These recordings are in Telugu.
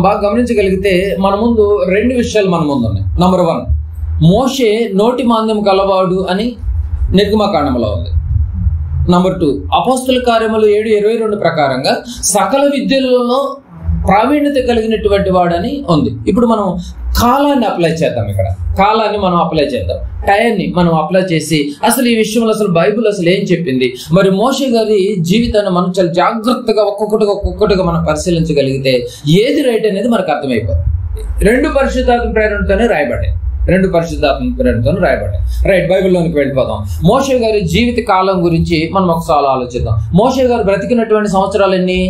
బాగా గమనించగలిగితే మన ముందు రెండు విషయాలు మన ముందు ఉన్నాయి. నంబర్ 1, మోషే నోటి మాంద్యం గలవాడు అని నిర్గమకాండంలో ఉంది. నంబర్ 2, అపోస్తుల కార్యములు 7:22 ప్రకారంగా సకల విద్యలలో ప్రావీణ్యత కలిగినటువంటి వాడని ఉంది. ఇప్పుడు మనం కాలాన్ని అప్లై చేద్దాం. ఇక్కడ కాలాన్ని మనం అప్లై చేద్దాం, టైంని మనం అప్లై చేసి అసలు ఈ విషయంలో అసలు బైబిల్ అసలు ఏం చెప్పింది, మరి మోషే గారి జీవితాన్ని మనం చాలా జాగ్రత్తగా ఒక్కొక్కటిగా మనం పరిశీలించగలిగితే ఏది రైట్ అనేది మనకు అర్థమైపోతుంది. 2 పరిశుద్ధాత్మ ప్రేరణతోనే రాయబడ్డాయి. రైట్, బైబిల్లోనికి వెళ్ళిపోదాం. మోషే గారి జీవిత కాలం గురించి మనం ఒకసారి ఆలోచిద్దాం. మోషే గారు బ్రతికినటువంటి సంవత్సరాలు ఎన్ని?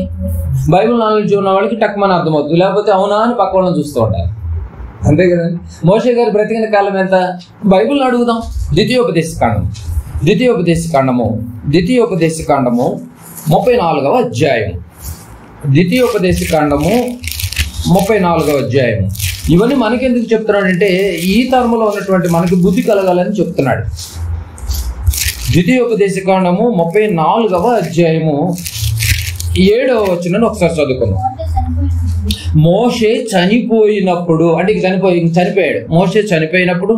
బైబిల్ నాలెడ్జ్ ఉన్న వాళ్ళకి టక్మని అర్థమవుతుంది, లేకపోతే అవునా అని పక్క వాళ్ళని చూస్తూ ఉంటారు. అంతే కదండి. మోషే గారు బ్రతికిన కాలం ఎంత? బైబిల్ని అడుగుదాం. ద్వితీయోపదేశ కాండము 34వ అధ్యాయం. ద్వితీయోపదేశ కాండము 34వ అధ్యాయం. ఇవన్నీ మనకెందుకు చెప్తున్నాడంటే ఈ తరములో ఉన్నటువంటి మనకి బుద్ధి కలగాలని చెప్తున్నాడు. ద్వితీయోపదేశ కాండము 34వ అధ్యాయము 7వ వచనాన్ని ఒకసారి చదువుకున్నాం. మోషే చనిపోయినప్పుడు, అంటే చనిపోయాడు. మోషే చనిపోయినప్పుడు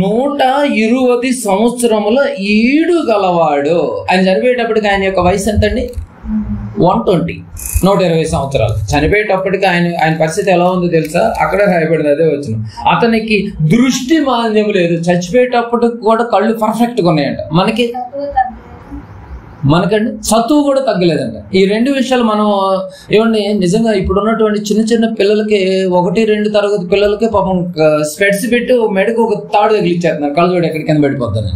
120 సంవత్సరముల ఈడు గలవాడు. ఆయన చనిపోయేటప్పటికి ఆయన యొక్క వయసు ఎంతండి? 120 సంవత్సరాలు. చనిపోయేటప్పటికి ఆయన పరిస్థితి ఎలా ఉందో తెలుసా? అక్కడే రాయబడింది, అదే వచ్చిన. అతనికి దృష్టి మాంద్యం లేదు. చచ్చిపోయేటప్పటికి కూడా కళ్ళు పర్ఫెక్ట్గా ఉన్నాయంట. మనకండి సత్తువు కూడా తగ్గలేదంట. ఈ 2 విషయాలు మనం ఏమండి నిజంగా ఇప్పుడు ఉన్నటువంటి చిన్న పిల్లలకి 1-2 తరగతి పిల్లలకి పాపం స్పెట్స్ పెట్టి మెడకు ఒక తాడు తగిలిచ్చేస్తున్నారు, కళ్ళజోడు ఎక్కడి కింద పడిపోతాను.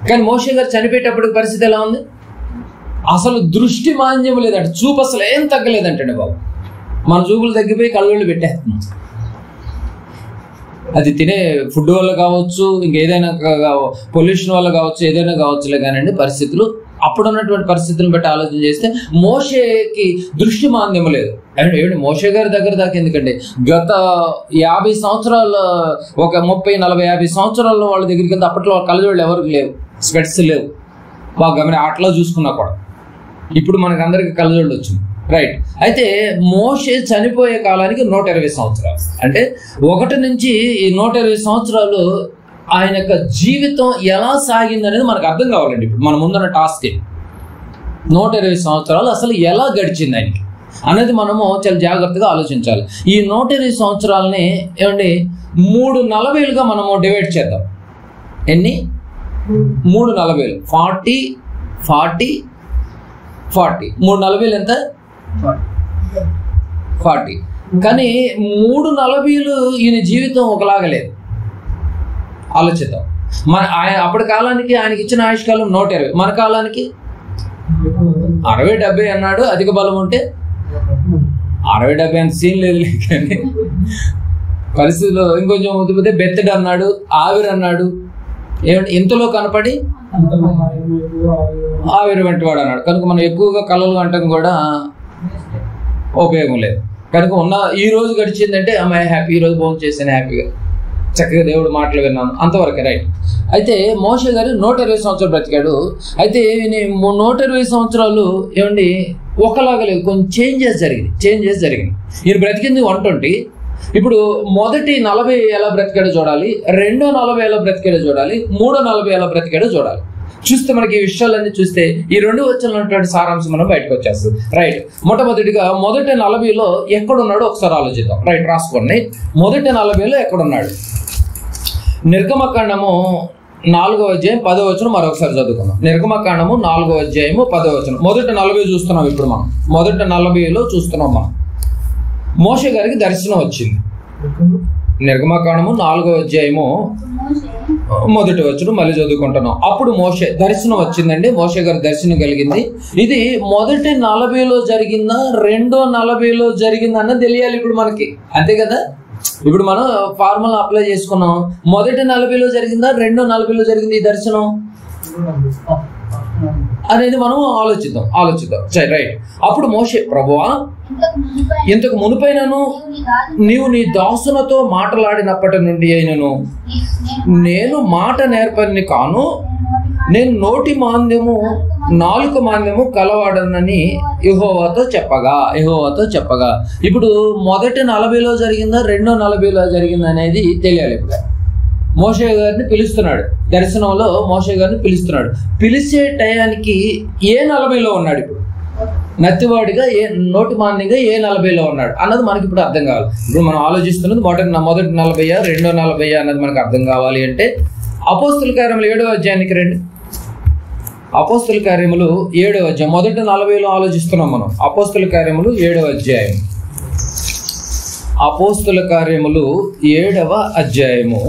కానీ మోషే గారు చనిపోయేటప్పటికి పరిస్థితి ఎలా ఉంది? అసలు దృష్టి మాంద్యం లేదంట, చూపు అసలు ఏం తగ్గలేదంటండి బాబు. మన చూపులు తగ్గిపోయి కళ్ళోళ్ళు పెట్టేస్తున్నాం. అది తినే ఫుడ్ వల్ల కావచ్చు, ఇంకేదైనా పొల్యూషన్ వల్ల కావచ్చు, ఏదైనా కావచ్చులే కానండి పరిస్థితులు. అప్పుడున్నటువంటి పరిస్థితులను బట్టి ఆలోచన చేస్తే మోషేకి దృష్టి మాంద్యం లేదు. అంటే మోషే గారి దగ్గర దాకా ఎందుకండి, గత 50 సంవత్సరాల ఒక 30-40-50 సంవత్సరాల్లో వాళ్ళ దగ్గరికి వెళ్తే అప్పట్లో కళ్ళజోళ్ళు ఎవరికి లేవు, స్పెట్స్ లేవు. బాగా గమని అట్లా చూసుకున్నా కూడా ఇప్పుడు మనకు అందరికి కళ్ళజోళ్ళు వచ్చింది. రైట్. అయితే మోషే చనిపోయే కాలానికి 120 సంవత్సరాలు. అంటే 1 నుంచి ఈ 120 సంవత్సరాలు ఆయన యొక్క జీవితం ఎలా సాగింది అనేది మనకు అర్థం కావాలండి. ఇప్పుడు మన ముందున్న టాస్క్ 120 సంవత్సరాలు అసలు ఎలా గడిచింది ఆయనకి అనేది మనము చాలా జాగ్రత్తగా ఆలోచించాలి. ఈ 120 సంవత్సరాలని ఏమండి 3 40లుగా మనము డివైడ్ చేద్దాం. ఎన్ని? 3 40. 40 40 40. 3 40 ఎంత? 40. కానీ 3 40లు ఈయన జీవితం ఒకలాగా లేదు. ఆలోచిద్దాం. అప్పటి కాలానికి ఆయనకి ఇచ్చిన ఆయుష్కాలం 120. మన కాలానికి 60-70 అన్నాడు. అధిక బలం ఉంటే 60-70 అంత సీన్ లేదు. కానీ పరిస్థితిలో ఇంకొంచెం ఉదిపోతే బెత్తడు అన్నాడు, ఆవిరి అన్నాడు. ఏమంటే ఇంతలో కనపడి ఆవిరి వంటి వాడు అన్నాడు. కనుక మనం ఎక్కువగా కళలు అంటాం కూడా ఉపయోగం లేదు. కనుక ఈ రోజు గడిచిందంటే అమ్మాయి హ్యాపీ, ఈ రోజు భోజనం చేశాను హ్యాపీగా, చక్కగా దేవుడు మాటలు విన్నాను, అంతవరకే. రైట్. అయితే మోషే గారు 120 సంవత్సరాలు బ్రతికాడు. అయితే 120 సంవత్సరాలు ఏమండి ఒకలాగా లేదు, కొంచెం చేంజెస్ జరిగింది. ఈయన బ్రతికింది 120. ఇప్పుడు మొదటి 40 ఎలా బ్రతికాడో చూడాలి, 2వ 40 ఎలా బ్రతికాడో చూడాలి, 3వ 40 ఎలా బ్రతికాడో చూడాలి. చూస్తే మనకి ఈ విషయాలన్నీ చూస్తే ఈ 2 వచ్చినటువంటి సారాంశం మనం బయటకు వచ్చేస్తుంది. రైట్. మొట్టమొదటిగా మొదటి 40లో ఎక్కడున్నాడో ఒకసారి ఆలోచిద్దాం. రైట్, రాసుకోండి. మొదటి 40లో ఎక్కడున్నాడు? నిర్గమకాండము 4వ అధ్యాయం 10వ వచనం మరొకసారి చదువుకున్నాం. నిర్గమకాండము 4వ అధ్యాయము 10వ వచనం. మొదటి 40 చూస్తున్నాం. ఇప్పుడు మనం మొదటి 40లో చూస్తున్నాం. మనం మోషే గారికి దర్శనం వచ్చింది. నిర్గమకాండము 4వ అధ్యాయము 1వ వచనం మళ్ళీ చదువుకుంటున్నాం. అప్పుడు మోషే దర్శనం వచ్చిందండి. మోషే గారి దర్శనం కలిగింది. ఇది మొదటి 40లో జరిగిందా 2వ 40లో జరిగిందా అన్నది తెలియాలి ఇప్పుడు మనకి, అంతే కదా. ఇప్పుడు మనం ఫార్ములా అప్లై చేసుకున్నాం. మొదటి 40లో జరిగిందా 2వ 40లో జరిగింది ఈ దర్శనం అనేది మనం ఆలోచిద్దాం. రైట్. అప్పుడు మోషే, ప్రభువా ఇంతకు మునుపైనను నీవు నీ దాసులతో మాట్లాడినప్పటి నుండి అయినను నేను మాట నేర్పని కాను, నేను నోటి మాంద్యము నాలుక మాంద్యము కలవాడనని యెహోవాతో చెప్పగా. ఇప్పుడు మొదటి 40లో జరిగిందా, రెండో 40లో జరిగిందా అనేది తెలియాలి. ఇప్పుడు మోషే గారిని పిలుస్తున్నాడు, దర్శనంలో మోషే గారిని పిలుస్తున్నాడు. పిలిచే టయానికి ఏ 40లో ఉన్నాడు? ఇప్పుడు నత్తివాడిగా నోటి మాంద్యంగా ఏ 40లో ఉన్నాడు అన్నది మనకి ఇప్పుడు అర్థం కావాలి. ఇప్పుడు మనం ఆలోచిస్తున్నది మొదటి 40 రెండో 40 అన్నది మనకు అర్థం కావాలి అంటే అపోస్తుల కార్యములు 7వ అధ్యాయానికి రండి. అపోస్తుల కార్యములు 7వ అధ్యాయం, మొదటి 40లో ఆలోచిస్తున్నాం మనం. అపోస్తుల కార్యములు 7వ అధ్యాయం, అపోస్తుల కార్యములు 7వ అధ్యాయము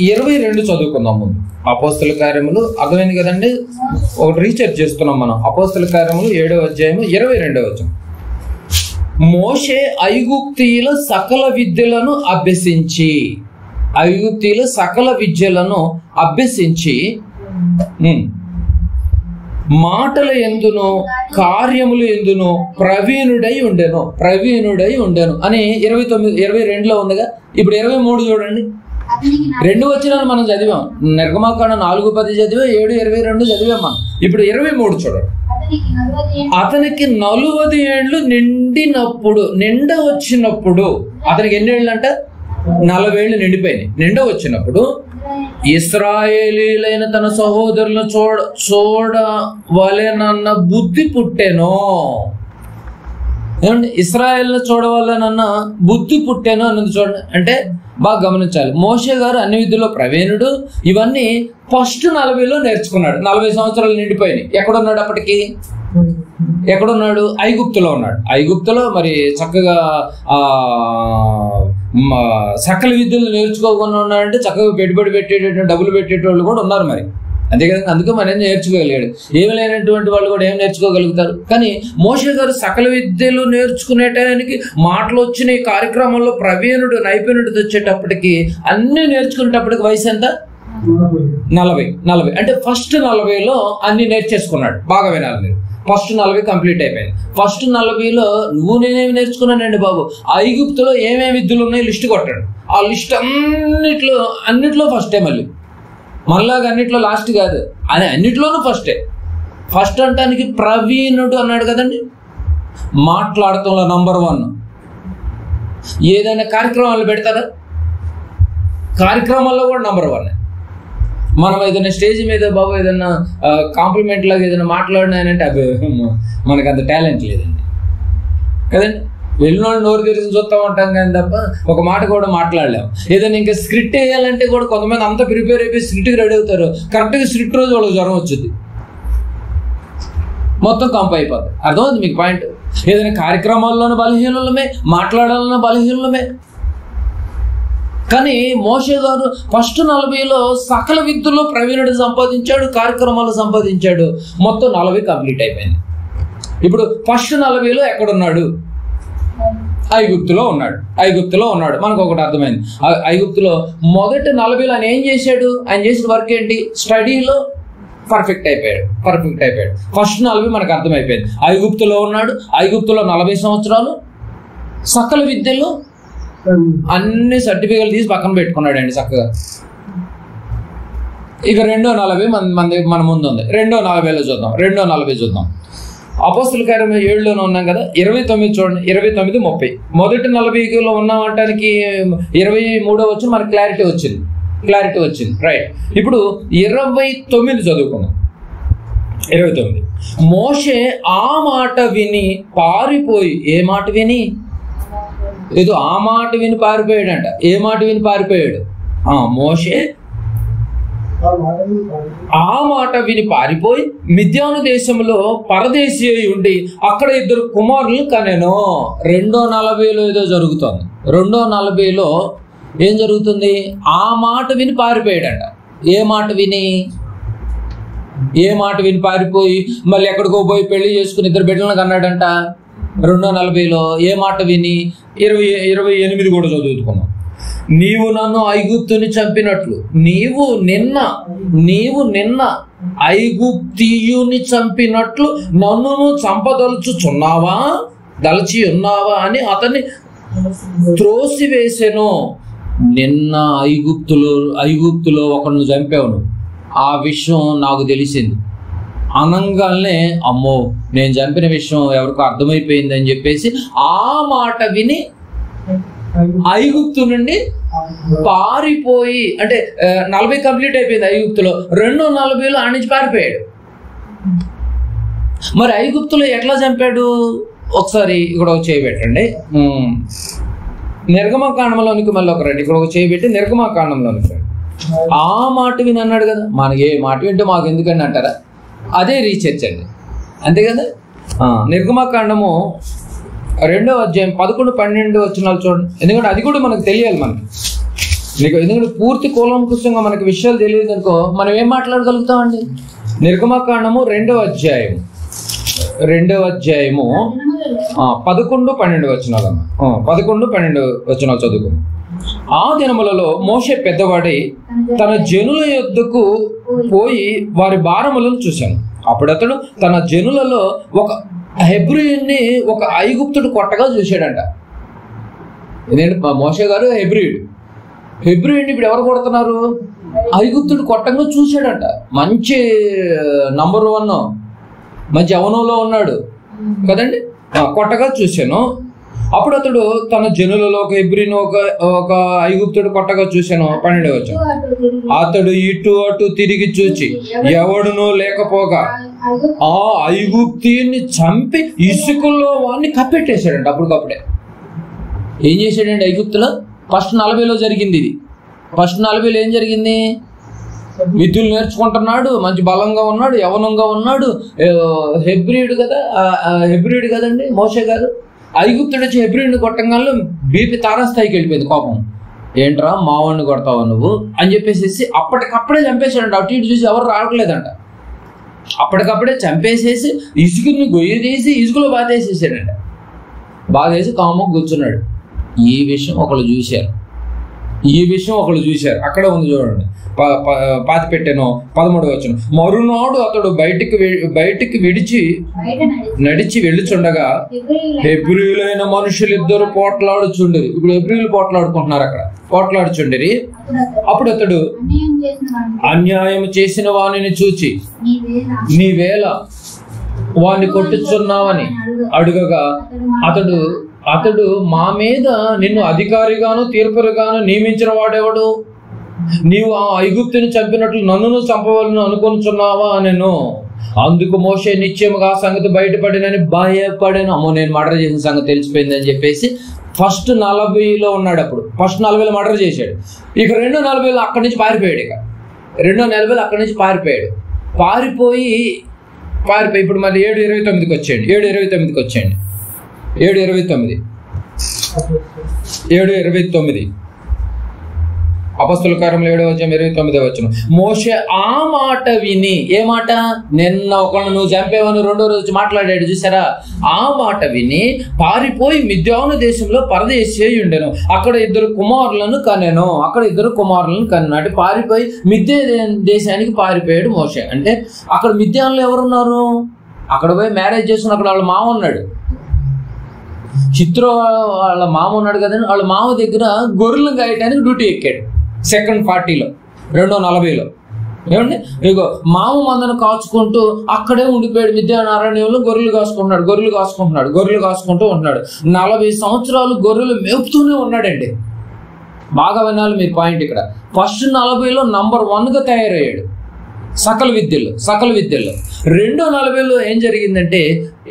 22 చదువుకుందాం ముందు. అపోస్తుల కార్యములు అర్థమైంది కదండి, ఒకటి రీసెర్చ్ చేస్తున్నాం మనం. అపోస్తుల కార్యములు 7వ అధ్యాయము 22వ వచనం. మోషే ఐగుప్తీయుల సకల విద్యలను అభ్యసించి మాటల ఎందును కార్యములు ఎందును ప్రవీణుడై ఉండెను అని 22లో ఉందిగా. ఇప్పుడు 23 చూడండి. 2 వచనాలు మనం చదివాం. నిర్గమాకాండం 4:10 చదివా, 7:22 చదివాం మనం. ఇప్పుడు 23 చూడండి. అతనికి 40 ఏండ్లు నిండ వచ్చినప్పుడు, అతనికి ఎన్ని ఏళ్ళు అంట? 40 ఏళ్ళు నిండిపోయినాయి. నిండ వచ్చినప్పుడు ఇశ్రాయేలీలైన తన సహోదరులను చూడవలెనన్న బుద్ధి పుట్టెను. ఏమండి, ఇశ్రాయేల్ని చూడవాలనన్న బుద్ధి పుట్టాను అన్నది చూడండి. అంటే బాగా గమనించాలి, మోషే గారు అన్ని విద్యలో ప్రవీణుడు. ఇవన్నీ ఫస్ట్ 40లో నేర్చుకున్నాడు. 40 సంవత్సరాలు నిండిపోయినాయి. ఎక్కడున్నాడు అప్పటికి? ఎక్కడున్నాడు? ఐగుప్తులో ఉన్నాడు. ఐగుప్తులో మరి చక్కగా సకల విద్యలు నేర్చుకోకుండా ఉన్నాడంటే చక్కగా పెట్టుబడి పెట్టేటటువంటి డబ్బులు పెట్టేటోళ్ళు కూడా ఉన్నారు మరి. అంతే కదా, అందుకే మనం నేర్చుకోగలిగాడు. ఏమి లేనటువంటి వాళ్ళు కూడా ఏం నేర్చుకోగలుగుతారు? కానీ మోషే గారు సకల విద్యలు నేర్చుకునేటానికి మాటలు వచ్చిన ఈ కార్యక్రమంలో నైపుణ్యుడు వచ్చేటప్పటికి అన్ని నేర్చుకునేటప్పటికి వయసు ఎంత? 40. అంటే ఫస్ట్ 40లో అన్ని నేర్చేసుకున్నాడు. బాగా వినాలి మీరు. ఫస్ట్ 40 కంప్లీట్ అయిపోయింది. ఫస్ట్ 40లో నేనేమి నేర్చుకున్నానండి బాబు, ఐగుప్తులో ఏమేమి విద్యలు ఉన్నాయి లిస్ట్ కొట్టాడు. ఆ లిస్ట్ అన్నిట్లో ఫస్టే. మళ్ళాగా అన్నిట్లో లాస్ట్ కాదు, అని అన్నిట్లోనూ ఫస్టే. ఫస్ట్ అంటానికి ప్రవీణుడు అన్నాడు కదండి. మాట్లాడటంలో నంబర్ 1. ఏదైనా కార్యక్రమాలు పెడతారా? కార్యక్రమాల్లో కూడా నంబర్ 1. మనం ఏదైనా స్టేజ్ మీద బాబు ఏదైనా కాంప్లిమెంట్ లాగా ఏదైనా మాట్లాడినానంటే అవి మనకు అంత టాలెంట్ లేదండి కదండి. వెళ్ళిన వాళ్ళు నోరు తెరిచి చూస్తూ ఉంటాం కానీ తప్ప ఒక మాట కూడా మాట్లాడలేము. ఏదైనా ఇంకా స్క్రిప్ట్ వేయాలంటే కూడా కొంతమంది అంతా ప్రిపేర్ అయిపోయి స్క్రిప్ట్కి రెడీ అవుతారు. కరెక్ట్గా స్క్రిప్ట్ రోజు వాళ్ళకి జ్వరం వచ్చింది, మొత్తం కంపు అయిపోతుంది. అర్థమవుతుంది మీకు పాయింట్? ఏదైనా కార్యక్రమాల్లోనూ బలహీనమే, మాట్లాడాలన్న బలహీనమే. కానీ మోషే గారు ఫస్ట్ 40లో సకల విద్యలో ప్రవీణుడు సంపాదించాడు, కార్యక్రమాలు సంపాదించాడు. మొత్తం 40 కంప్లీట్ అయిపోయింది. ఇప్పుడు ఫస్ట్ 40లో ఎక్కడున్నాడు? ఐగుప్తులో ఉన్నాడు. మనకు ఒకటి అర్థమైంది. ఐగుప్తులో మొదటి 40లో ఆయన ఏం చేశాడు? ఆయన చేసిన వర్క్ ఏంటి? స్టడీలో పర్ఫెక్ట్ అయిపోయాడు. ఫస్ట్ 40 మనకు అర్థమైపోయింది. ఐగుప్తులో ఉన్నాడు. ఐగుప్తులో 40 సంవత్సరాలు సకల విద్యలో అన్ని సర్టిఫికెట్లు తీసి పక్కన పెట్టుకున్నాడు అండి చక్కగా. ఇక రెండో 40 మన ముందు ఉంది. రెండో 40లో చూద్దాం. 2:40 చూద్దాం. అపోస్తుల కార్యం 7లోనే ఉన్నాం కదా. 29 చూడండి. 29:30. మొదటి 40లో ఉన్నామంటానికి 23వ వచ్చిన మనకి క్లారిటీ వచ్చింది. రైట్. ఇప్పుడు 29 చదువుకుందాం. 29. మోషే ఆ మాట విని పారిపోయి, ఏ మాట విని? ఏదో ఆ మాట విని పారిపోయాడంట. ఏ మాట విని పారిపోయాడు? మోషే ఆ మాట విని పారిపోయి మిద్యాను దేశంలో పరదేశీ అయి ఉండి అక్కడ 2 కుమారులను కనెను. 2:40లో ఏదో జరుగుతుంది. 2:40లో ఏం జరుగుతుంది? ఆ మాట విని పారిపోయాడంట. ఏ మాట విని పారిపోయి మళ్ళీ ఎక్కడికో పోయి పెళ్లి చేసుకుని 2 బిడ్డలను కన్నాడంట. 2:40లో ఏ మాట విని? 28 కూడా చదువుకున్నాం. నీవు నన్ను ఐగుప్తుని చంపినట్లు నీవు నిన్న ఐగుప్తీయుని చంపినట్లు నన్ను దలచి ఉన్నావా అని అతన్ని త్రోసివేసెను. నిన్న ఐగుప్తులో ఒకరిని చంపావు, ఆ విషయం నాకు తెలిసింది అనంగానే అమ్మో నేను చంపిన విషయం ఎవరికో అర్థమైపోయింది అని చెప్పేసి ఆ మాట విని ఐగుప్తు నుండి పారిపోయి, అంటే 40 కంప్లీట్ అయిపోయింది ఐగుప్తులో, 240లో ఆ నుంచి పారిపోయాడు. మరి ఐగుప్తులో ఎట్లా చంపాడు? ఒకసారి ఇక్కడ ఒక చేయబెట్టండి, నిర్గమకాండంలోనికి మళ్ళీ ఒక రండి, ఇక్కడ ఒక చేయబెట్టి నిర్గమకాండంలోనికి రండి. ఆ మాట విని అన్నాడు కదా, మనకి ఏ మాట వింటే మాకు ఎందుకని అంటారా? అదే రీసెర్చ్ అండి, అంతే కదా. నిర్గమకాండము 2వ అధ్యాయం 11-12 వచనాలు చూడండి, ఎందుకంటే అది కూడా మనకు తెలియాలి. మనకి ఎందుకంటే పూర్తి కూలంకుషంగా మనకి విషయాలు తెలియదు అనుకో మనం ఏం మాట్లాడగలుగుతామండి. నిర్గమకాండము 2వ అధ్యాయము 11-12 వచనాలమ్మా, 11-12 వచనాలు చదువుకో. ఆ దినములలో మోషే పెద్దవాడై తన జనుల యొద్దకు పోయి వారి భారములను చూశాను. అప్పుడు అతడు తన జనులలో ఒక హెబ్రీయుని ఒక ఐగుప్తుడు కొట్టగా చూశాడంట. ఇదేంటి, మోషే గారు హెబ్రీయుని ఇప్పుడు ఎవరు కొడుతున్నారు? ఐగుప్తుడు కొట్టగా చూశాడంట. మంచి నంబర్ 1, మంచి యవనంలో ఉన్నాడు కదండి. కొట్టగా చూశాను. అప్పుడు అతడు తన జనులలో ఒక హెబ్రీని ఒక ఐగుప్తుడు కొట్టగా చూశాను. 12వ వచనం. అతడు ఇటు అటు తిరిగి చూచి ఎవడునూ లేకపోగా ఆ ఐగుప్తీయుని చంపి ఇసుకలో వాడిని కప్పెట్టేశాడంట. అప్పటికప్పుడే ఏం చేశాడండి ఐగుప్తులో? ఫస్ట్ 40లో జరిగింది ఇది. ఫస్ట్ 40లో ఏం జరిగింది? విద్యులు నేర్చుకుంటున్నాడు, మంచి బలంగా ఉన్నాడు, యవనంగా ఉన్నాడు, హెబ్రీయుడు కదండి మోషే గారు. ఐగుప్తుడు వచ్చి హెబ్రీయుడిని కొట్టంగానే బీపీ తారాస్థాయికి వెళ్ళిపోయింది కోపం. ఏంట్రా మావాడిని కొడతావా నువ్వు అని చెప్పేసి అప్పటికప్పుడే చంపేశాడంట. అటు ఇటు చూసి ఎవరు రావట్లేదంట. అప్పటికప్పుడే చంపేసేసి ఇసుకని గొయ్యి తీసి ఇసుకలో బాధేసేసాడంట. బాధేసి కామ కూర్చున్నాడు. ఈ విషయం ఒకళ్ళు చూశారు. అక్కడ ఉంది చూడండి, పాతి పెట్టాను 13వ వచనం. మరునాడు అతడు బయటికి నడిచి వెళ్ళుచుండగా హెబ్రీయులైన మనుషులిద్దరు పోట్లాడుచుండిరి. ఇప్పుడు హెబ్రీయులు పోట్లాడుకుంటున్నారు, అక్కడ పోట్లాడుచుండిరి. అప్పుడు అతడు అన్యాయం చేసిన వానిని చూచి నీవేళ వాణ్ణి కొట్టుచున్నావని అడుగగా అతడు మా మీద నిన్ను అధికారిగాను తీర్పుగాను నియమించిన వాడెవడు? నీవు ఆ ఐగుప్తుని చంపినట్లు నన్ను చంపవలను అనుకొనుచున్నావా నేను. అందుకు మోషే నిశ్చయముగా ఆ సంగతి బయటపడినని భయపడాను. అమ్మో నేను మర్డర్ చేసిన సంగతి తెలిసిపోయింది అని చెప్పేసి ఫస్ట్ 40లో ఉన్నాడు. అప్పుడు ఫస్ట్ 40లో మర్డర్ చేశాడు. ఇక 240లో అక్కడి నుంచి పారిపోయాడు. ఇక 240లో అక్కడి నుంచి పారిపోయి ఇప్పుడు మళ్ళీ 7:29కి వచ్చేయండి. 7:29 అపొస్తలుల కార్యములు 7:29 వచనం. మోషే ఆ మాట విని, ఏ మాట? నిన్న ఒకళ్ళు నువ్వు చంపేవని 2వ రోజు మాట్లాడాడు చూసారా, ఆ మాట విని పారిపోయి మిద్యాను దేశంలో పరదేశి ఉండెను. అక్కడ 2 కుమారులను కనెను. అంటే పారిపోయి మిద్యా దేశానికి పారిపోయాడు మోషే. అంటే అక్కడ మిద్యాన్లో ఎవరున్నారు? అక్కడ పోయి మ్యారేజ్ చేసుకుని అక్కడ వాళ్ళ మామ ఉన్నాడు, చిత్రో వాళ్ళ మామ ఉన్నాడు కదండి. వాళ్ళ మామ దగ్గర గొర్రెలు గాయటానికి డ్యూటీ ఎక్కాడు. సెకండ్ 40లో 240లో ఏమండి, ఇగో మామ మందను కాచుకుంటూ అక్కడే ఉండిపోయాడు. మిద్యానారణ్యంలో గొర్రెలు కాసుకుంటూ ఉంటున్నాడు. 40 సంవత్సరాలు గొర్రెలు మేపుతూనే ఉన్నాడండి. బాగా వినాలి మీరు పాయింట్ ఇక్కడ. ఫస్ట్ 40లో నంబర్ 1గా తయారయ్యాడు సకల విద్యల్లో. 240లో ఏం జరిగిందంటే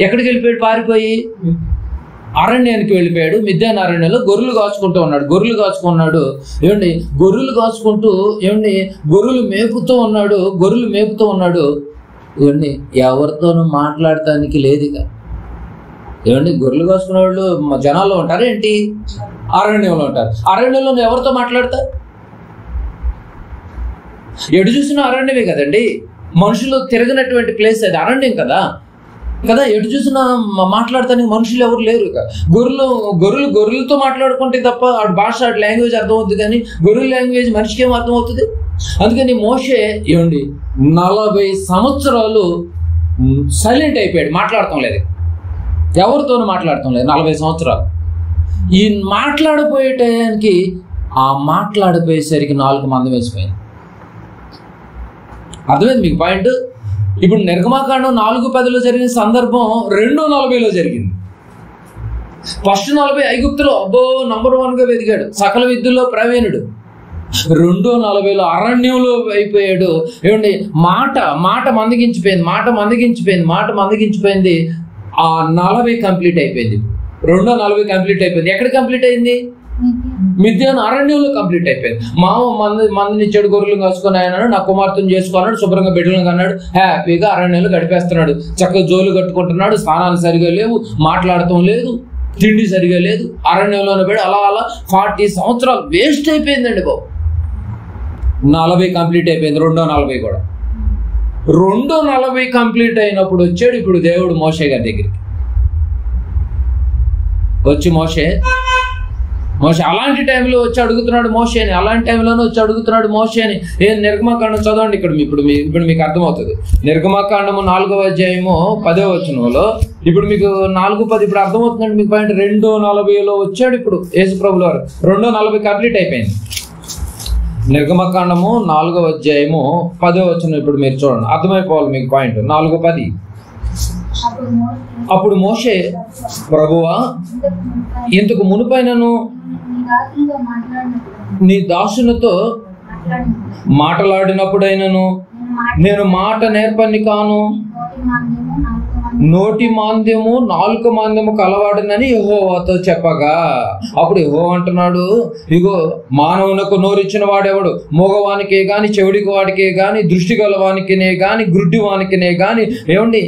ఎక్కడికి వెళ్ళిపోయాడు? పారిపోయి అరణ్యానికి వెళ్ళిపోయాడు. మిద్యానారణ్యంలో గొర్రెలు కాచుకుంటూ ఉన్నాడు. ఏమండి, గొర్రెలు మేపుతూ ఉన్నాడు. ఏమండి, ఎవరితోనూ మాట్లాడటానికి లేదు ఇక. ఏమండి, గొర్రెలు కాసుకునే వాళ్ళు జనాల్లో ఉంటారు ఏంటి? అరణ్యంలో ఉంటారు. అరణ్యంలో ఎవరితో మాట్లాడతారు? ఎటు చూసినా అరణ్యమే కదండి. మనుషులు తిరగనటువంటి ప్లేస్ అది అరణ్యం కదా. ఎటు చూసినా మాట్లాడటానికి మనుషులు ఎవరు లేరు. గొర్రెలతో మాట్లాడుకుంటే తప్ప ఆడు భాష, ఆడు లాంగ్వేజ్ అర్థమవుతుంది. కానీ గొర్రెల లాంగ్వేజ్ మనిషికి ఏం అర్థమవుతుంది? అందుకని మోషే 40 సంవత్సరాలు సైలెంట్ అయిపోయాడు, మాట్లాడటం లేదు, ఎవరితోనూ మాట్లాడటం లేదు. 40 సంవత్సరాలు ఈ మాట్లాడిపోయే టయానికి ఆ మాట్లాడిపోయేసరికి 4 మందం వేసిపోయింది. అర్థమైంది మీకు పాయింట్? ఇప్పుడు నిర్గమాకాండం 4:10 జరిగిన సందర్భం 2:40 జరిగింది. ఫస్ట్ 40 ఐగుప్తులో అబ్బో నంబర్ 1గా వెతికాడు, సకల విద్యలో ప్రవీణుడు. 2:40 అరణ్యంలో అయిపోయాడు. ఏమండి, మాట మందగించిపోయింది. ఆ 40 కంప్లీట్ అయిపోయింది. 2:40 కంప్లీట్ అయిపోయింది. ఎక్కడ కంప్లీట్ అయింది? మిద్యాను అరణ్యంలో కంప్లీట్ అయిపోయింది. మామ మందిని చెడు గొర్రెలు కాసుకొని ఆయన నా కుమార్తెను చేసుకున్నాడు, శుభ్రంగా బిడ్డలను కన్నాడు, హ్యాపీగా అరణ్యంలో గడిపేస్తున్నాడు. చక్కగా జోలు కట్టుకుంటున్నాడు, స్నానాలు సరిగా లేవు, మాట్లాడటం లేదు, తిండి సరిగా లేదు, అరణ్యంలోనే పడి అలా 40 సంవత్సరాలు వేస్ట్ అయిపోయిందండి బాబు. 40 కంప్లీట్ అయిపోయింది. 2:40 కూడా. 2:40 కంప్లీట్ అయినప్పుడు వచ్చాడు ఇప్పుడు దేవుడు మోషే గారి దగ్గరికి. వచ్చి మోషే అలాంటి టైంలో వచ్చి అడుగుతున్నాడు మోషేని. ఏం నిర్గమాకాండం చదవండి. ఇప్పుడు మీకు అర్థమవుతుంది. నిర్గమాకాండము 4వ అధ్యాయము 10వ వచనంలో ఇప్పుడు మీకు 4:10 ఇప్పుడు అర్థమవుతుందండి మీకు పాయింట్. 2:40 వచ్చాడు ఇప్పుడు యేసు ప్రభువు వారు. 2:40 కంప్లీట్ అయిపోయింది. నిర్గమకాండము 4వ అధ్యాయము 10వ వచనం ఇప్పుడు మీరు చూడండి, అర్థమైపోవాలి మీకు పాయింట్. 4:10. అప్పుడు మోషే, ప్రభువా, ఇంతకు మునుపైనను నీ దాసునితో మాట్లాడినప్పుడైనను నేను మాట నేర్పని కాను, నోటి మాంద్యము నాలుక మాంద్యము కలవాడనని యెహోవాతో చెప్పగా, అప్పుడు యెహోవా అంటున్నాడు, ఇగో మానవునకు నోరిచ్చిన వాడెవడు? మోగవానికే గాని, చెవిడికి వాడికే గాని, దృష్టి గలవానికినే గాని, గుడ్డి వానికినే గాని, ఏమండి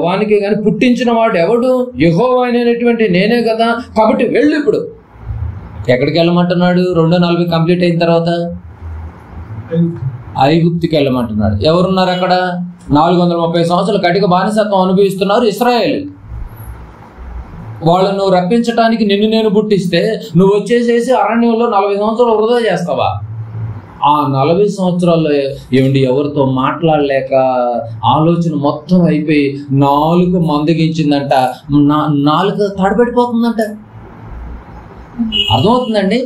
వానికే గాని పుట్టించిన వాడు ఎవడు? యెహోవా అయినటువంటి నేనే కదా. కాబట్టి వెళ్ళు. ఇప్పుడు ఎక్కడికి వెళ్ళమంటున్నాడు? 2:40 కంప్లీట్ అయిన తర్వాత ఐగుప్తుకి వెళ్ళమంటున్నాడు. ఎవరున్నారు అక్కడ? 430 సంవత్సరాలు కటిక బానిసత్వం అనుభవిస్తున్నారు ఇశ్రాయేలు. వాళ్ళను రప్పించడానికి నిన్ను నేను పుట్టిస్తే నువ్వు వచ్చేసేసి అరణ్యంలో 40 సంవత్సరాలు వృధా చేస్తావా? ఆ 40 సంవత్సరాల్లో ఏమండి ఎవరితో మాట్లాడలేక ఆలోచన మొత్తం అయిపోయి నాలుక మందగించిందంట, నాలుక తడబెట్టిపోతుందంట. అర్థమవుతుందండి?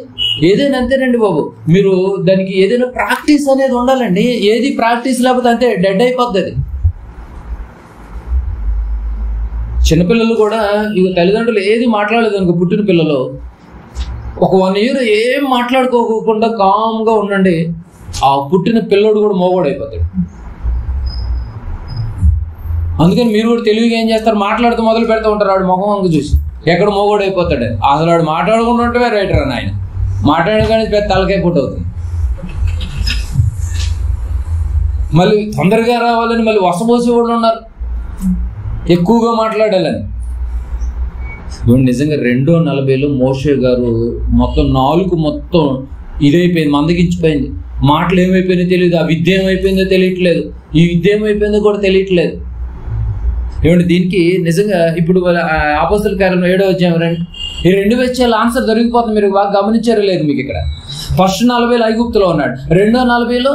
ఏదైనా అంతేనండి బాబు. మీరు దానికి ఏదైనా ప్రాక్టీస్ అనేది ఉండాలండి. ఏది ప్రాక్టీస్ లేకపోతే అంతే డెడ్ అయిపోద్ది అది. చిన్నపిల్లలు కూడా ఇక తల్లిదండ్రులు ఏది మాట్లాడలేదు అనుకో, పుట్టిన పిల్లలు ఒక 1 year ఏం మాట్లాడుకోకుండా కామ్గా ఉండండి, ఆ పుట్టిన పిల్లడు కూడా మోగోడు అయిపోతాడు. అందుకని మీరు కూడా తెలివిగా ఏం చేస్తారు, మాట్లాడుతూ మొదలు పెడతా ఉంటారు. వాడు మొహం వంక చూసి ఎక్కడ మోగోడు అయిపోతాడు. అసలు వాడు మాట్లాడుకుంటూ ఉంటే రైటర్ అని ఆయన మాట్లాడగానే పెద్ద తలకాయ పుట్టు అవుతుంది. మళ్ళీ తొందరగా రావాలని మళ్ళీ వసపోసి కూడా ఉన్నారు, ఎక్కువగా మాట్లాడాలని. నిజంగా 2:40 మోషే గారు మొత్తం నాలుగు మొత్తం ఇదైపోయింది, మందగించిపోయింది. మాటలు ఏమైపోయిందో తెలియదు, ఆ విద్య ఏమైపోయిందో తెలియట్లేదు, ఈ విద్య ఏమైపోయిందో కూడా తెలియట్లేదు. ఏమంటే దీనికి నిజంగా ఇప్పుడు అపోస్తల కార్యంలో 7వ అధ్యాయం రండి, ఈ 2 విషయాల ఆన్సర్ దొరికిపోతుంది. మీరు బాగా గమనించారో లేదు మీకు ఇక్కడ. ఫస్ట్ 40 ఐగుప్తులో ఉన్నాడు, 2:40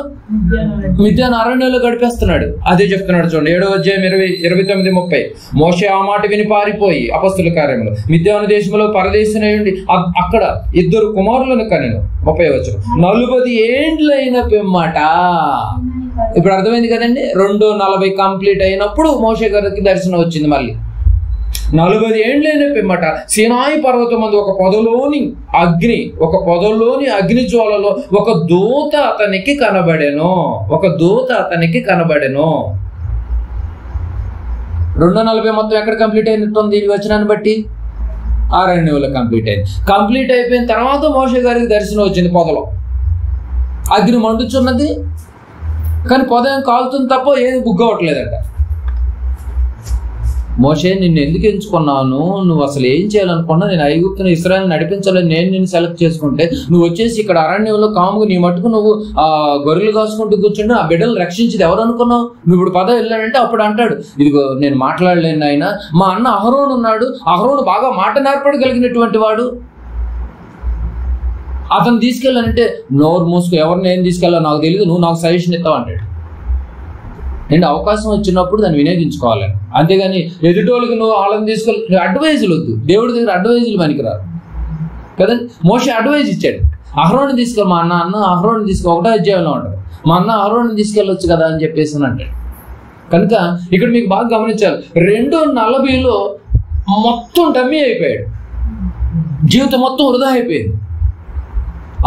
మిద్యాను అరణ్యంలో గడిపేస్తున్నాడు. అదే చెప్తున్నాడు చూడండి 7వ అధ్యాయం 29-30. మోషే ఆ మాట విని పారిపోయి అపోస్తల కార్యంలో మిద్యాను దేశంలో పరదేశినయుండి అక్కడ 2 కుమారులను కనెను. 30వ వచనం. 40 ఏండ్లైన పిమ్మట. ఇప్పుడు అర్థమైంది కదండి. 2:40 కంప్లీట్ అయినప్పుడు మోషే గారికి దర్శనం వచ్చింది. మళ్ళీ 40 ఏండ్లైన పిమ్మట సీనాయి పర్వతం మందు ఒక పొదలోని అగ్ని జ్వాలలో ఒక దూత అతనికి కనబడెను. 2:40 మొత్తం ఎక్కడ కంప్లీట్ అయినట్టుంది ఈ వచనాన్ని బట్టి? అరణ్యంలో కంప్లీట్ అయిపోయిన తర్వాత మోషే గారికి దర్శనం వచ్చింది. పొదలో అగ్ని మండుచున్నది, కానీ పొద ఏం కాలుతుంది తప్ప ఏది బుగ్గవట్లేదంట. మోషే, నిన్ను ఎందుకు ఎంచుకున్నాను? నువ్వు అసలు ఏం చేయాలనుకున్నా? నేను ఐగుప్తుని ఇశ్రాయేలు నడిపించాలని నేను నిన్ను సెలెక్ట్ చేసుకుంటే నువ్వు వచ్చేసి ఇక్కడ అరణ్యంలో కాముగా నీ మట్టుకు నువ్వు గొర్రెలు కాసుకుంటూ కూర్చుంటే ఆ బిడ్డలు రక్షించేది ఎవరు అనుకున్నావు? నువ్వు ఇప్పుడు పద వెళ్ళాడంటే అప్పుడు అంటాడు, ఇదిగో నేను మాట్లాడలేను ఆయన, మా అన్న అహరోను ఉన్నాడు, అహరోను బాగా మాట నేర్పడగలిగినటువంటి వాడు, అతను తీసుకెళ్ళానంటే నోరు మూసుకు, ఎవరిని ఏం తీసుకెళ్ళాలో నాకు తెలియదు, నువ్వు నాకు సజెషన్ ఇస్తావు అంటాడు. నేను అవకాశం వచ్చినప్పుడు దాన్ని వినియోగించుకోవాలని, అంతేగాని ఎదుటోళ్ళకి నువ్వు వాళ్ళని తీసుకెళ్ళి అడ్వైజులు వద్దు. దేవుడి దగ్గర అడ్వైజులు పనికిరారు కదండి. మోషే అడ్వైజ్ ఇచ్చాడు, అహరోన్ని తీసుకెళ్ళి మా అన్న అహరోన్ని తీసుకెళ్ళి 1వ అధ్యాయంలో ఉంటాడు. మా అన్న అహరోన్ని తీసుకెళ్ళొచ్చు కదా అని చెప్పేసి అంటాడు. కనుక ఇక్కడ మీకు బాగా గమనించాలి, 2:40లో మొత్తం డమ్మీ అయిపోయాడు, జీవితం మొత్తం వృధా అయిపోయింది.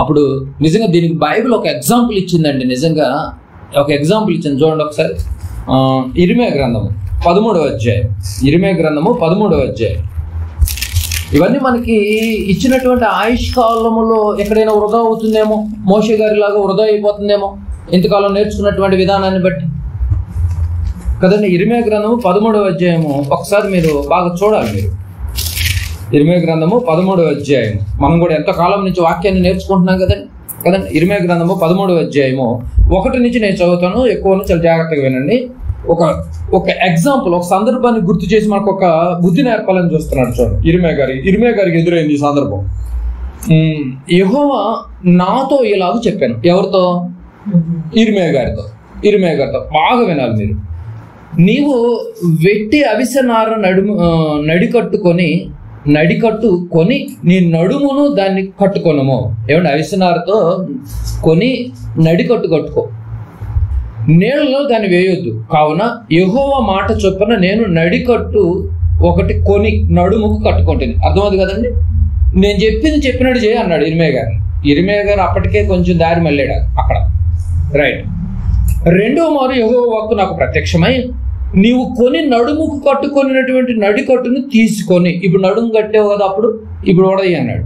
అప్పుడు నిజంగా దీనికి బైబిల్ ఒక ఎగ్జాంపుల్ ఇచ్చిందండి. నిజంగా ఒక ఎగ్జాంపుల్ ఇచ్చింది, చూడండి ఒకసారి. ఇర్మియా గ్రంథము 13వ అధ్యాయం. ఇర్మియా గ్రంథము 13వ అధ్యాయం. ఇవన్నీ మనకి ఇచ్చినటువంటి ఆయుష్ కాలంలో ఎక్కడైనా వృధా అవుతుందేమో, మోషే గారి లాగా వృధా అయిపోతుందేమో ఇంతకాలం నేర్చుకున్నటువంటి విధానాన్ని బట్టి కదండి. ఇర్మియా గ్రంథము 13వ అధ్యాయము ఒకసారి మీరు బాగా చూడాలి. మీరు ఇర్మియా గ్రంథము 13వ అధ్యాయం, మనం కూడా ఎంతో కాలం నుంచి వాక్యాన్ని నేర్చుకుంటున్నాం కదండి. ఇర్మియా గ్రంథము 13వ అధ్యాయము 1 నుంచి నేను చదువుతాను, ఎక్కువ చాలా జాగ్రత్తగా వినండి. ఒక ఎగ్జాంపుల్, ఒక సందర్భాన్ని గుర్తు చేసి మనకు ఒక బుద్ధి నేర్పాలని చూస్తున్నాడు. చూడండి, ఇర్మియా గారికి ఎదురైంది ఈ సందర్భం. యెహోవా నాతో ఇలాగ చెప్పాను. ఎవరితో? ఇర్మియా గారితో. బాగా వినాలి మీరు. నీవు వెట్టి అవిసెనార నడికట్టుకొని నీ నడుమును దాన్ని కట్టుకొనము. ఏమంటే అవిసెనారతో కొని నడికట్టు కట్టుకో, నీళ్ళలో దాన్ని వేయొద్దు. కావున యెహోవా మాట చొప్పున నేను నడికట్టు ఒకటి కొని నడుముకు కట్టుకుంటుంది. అర్థమవుతుంది కదండి. నేను చెప్పినట్టు చేయి అన్నాడు ఇర్మియా గారు. అప్పటికే కొంచెం దారి మళ్ళాడు అక్కడ, రైట్. 2వ మారు యెహోవా వాక్కు నాకు ప్రత్యక్షమై, నీవు కొని నడుముకు కట్టుకొనినటువంటి నడికట్టును తీసుకొని, ఇప్పుడు నడుము కట్టావు కదా, ఇప్పుడు ఓడయ్యి అన్నాడు,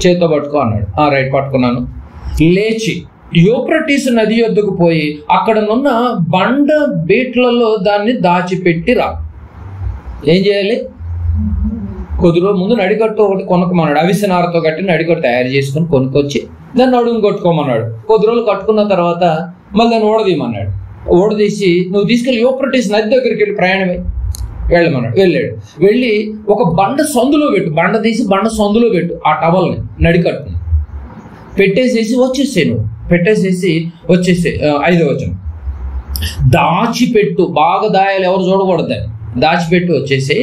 చేత్తో పట్టుకో అన్నాడు. రైట్, పట్టుకున్నాను. లేచి యూఫ్రటీసు నది యొద్దకు పోయి అక్కడనున్న బండ బీట్లలో దాన్ని దాచిపెట్టి రా. ఏం చేయాలి? కొద్ది రోజు ముందు నడికట్టు ఒకటి కొనుక్కోమన్నాడు. అవిసెనారతో కట్టి నడికట్టు తయారు చేసుకుని కొనుక్కొచ్చి దాన్ని నడుము కట్టుకోమన్నాడు. కొద్ది రోజులు కట్టుకున్న తర్వాత మళ్ళీ దాన్ని ఓడదీయమన్నాడు. ఓడదీసి నువ్వు తీసుకెళ్ళి యూఫ్రటీస్ నది దగ్గరికి వెళ్ళి ప్రయాణమై వెళ్ళమన్నాడు. వెళ్ళి ఒక బండ సందులో పెట్టు, బండ తీసి బండ సందులో పెట్టు, ఆ టవల్ని నడికట్టుని పెట్టేసేసి వచ్చేసే 5వ వచనం. దాచిపెట్టు, బాగా దాయాలి, ఎవరు చూడకూడదని. దాచిపెట్టు వచ్చేసి,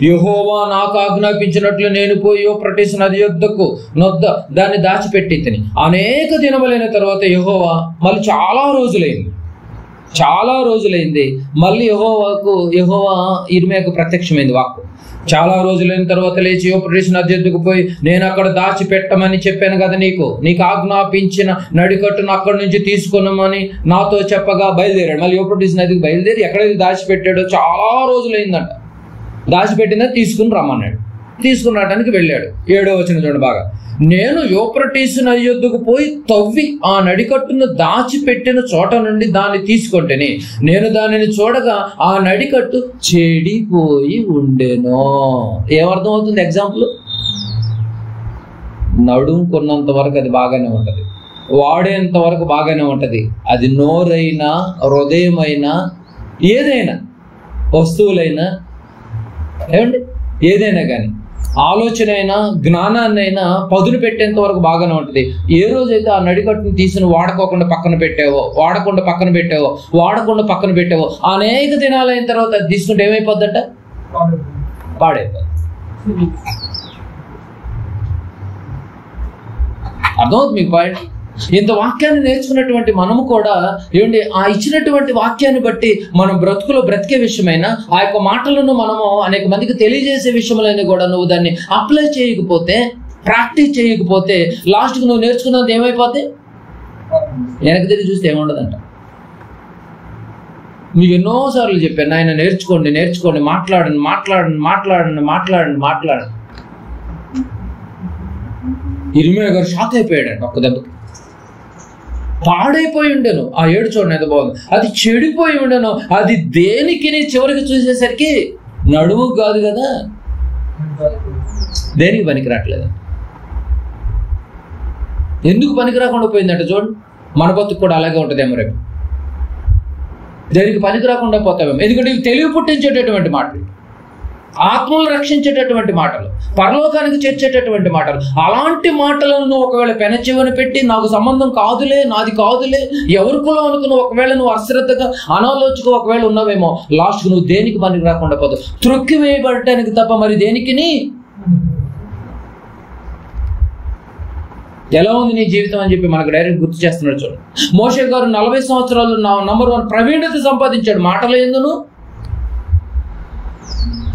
యెహోవా నాకు ఆజ్ఞాపించినట్లు నేను పోయి యూఫ్రటీసు నది యొద్దకు దాన్ని దాచిపెట్టి తిని అనేక దినములైన తర్వాత యెహోవా మళ్ళీ చాలా రోజులైంది మళ్ళీ యెహోవా ఇర్మియాకు ప్రత్యక్షమైంది వాక్కు. చాలా రోజులైన తర్వాత లేచి యూఫ్రటీసు నది యొద్దకు పోయి, నేను అక్కడ దాచిపెట్టమని చెప్పాను కదా, నీకు ఆజ్ఞాపించిన నడికట్టును అక్కడి నుంచి తీసుకున్నామని నాతో చెప్పగా బయలుదేరాడు. మళ్ళీ యూఫ్రటీసు నదికి బయలుదేరి ఎక్కడైతే దాచిపెట్టాడో చాలా రోజులైందంట, దాచిపెట్టిందా తీసుకుని రమ్మన్నాడు. తీసుకుని రావడానికి వెళ్ళాడు. 7వ వచనం చూడండి బాగా. నేను యూఫ్రటీసు నది యొద్దకు పోయి తవ్వి ఆ నడికట్టును దాచిపెట్టిన చోట నుండి దాన్ని తీసుకొంటేనే నేను దానిని చూడగా ఆ నడికట్టు చెడిపోయి ఉండెను. ఏమర్థం అవుతుంది? ఎగ్జాంపుల్, నడుము కొన్నంత వరకు అది బాగానే ఉంటది, వాడేంత వరకు బాగానే ఉంటది. అది నోరైనా, హృదయమైనా, ఏదైనా వస్తువులైనా, ఏమండి ఏదైనా కానీ ఆలోచన అయినా జ్ఞానాన్నైనా పదును పెట్టేంత వరకు బాగానే ఉంటుంది. ఏ రోజైతే ఆ నడికట్టును తీసిన వాడకుండా పక్కన పెట్టావో అనేక దినాలైన తర్వాత అది తీసుకుంటే ఏమైపోద్దట? పాడైపోద్ది. అర్థమవుతుంది మీకు పాయింట్? ఇంత వాక్యాన్ని నేర్చుకున్నటువంటి మనము కూడా ఏమండి ఆ ఇచ్చినటువంటి వాక్యాన్ని బట్టి మనం బ్రతికే విషయమైనా, ఆ యొక్క మాటలను మనము అనేక మందికి తెలియజేసే విషయములైనా కూడా నువ్వు దాన్ని అప్లై చేయకపోతే, ప్రాక్టీస్ చేయకపోతే, లాస్ట్కి నువ్వు నేర్చుకున్నది ఏమైపోతే వెనక్కి తిరిగి చూస్తే ఏముండదంట. మీకు ఎన్నోసార్లు చెప్పాను, ఆయన నేర్చుకోండి, మాట్లాడండి. ఇర్మియా గారు షాక్ అయిపోయాడంట ఒక్క దెబ్బకి. పాడైపోయి ఉండేను ఆ 7 చూడండి ఎంత బాగుంది. అది చెడిపోయి ఉండేను. అది దేనికి చివరికి చూసేసరికి నడుము కాదు కదా, దేనికి పనికి రావట్లేదు. ఎందుకు పనికి రాకుండా పోయిందంట చూడండి. మన బతుకు కూడా అలాగే ఉంటుందేమో రేపు. దేనికి పనికి రాకుండా పోతామేమో. ఎందుకంటే ఇవి తెలివి పుట్టించేటటువంటి మాటలు, ఆత్మలు రక్షించేటటువంటి మాటలు, పరలోకానికి చేర్చేటటువంటి మాటలు. అలాంటి మాటలను నువ్వు ఒకవేళ పెనచెవిన పెట్టి నాకు సంబంధం కాదులే, నాది కాదులే, ఎవరికులో అనుకున్న ఒకవేళ నువ్వు అశ్రద్ధగా అనాలోచిగా ఒకవేళ ఉన్నావేమో, లాస్ట్ నువ్వు దేనికి పనికి రాకుండా పోతావు. త్రొక్కి వేయబడటానికి తప్ప మరి ఎలా ఉంది నీ జీవితం అని చెప్పి మనకు డైరెక్ట్ గుర్తు చేస్తున్నాడు. చూడండి, మోషే గారు 40 సంవత్సరాలు నంబర్ 1 ప్రవీణత సంపాదించాడు. మాటలు ఎందును,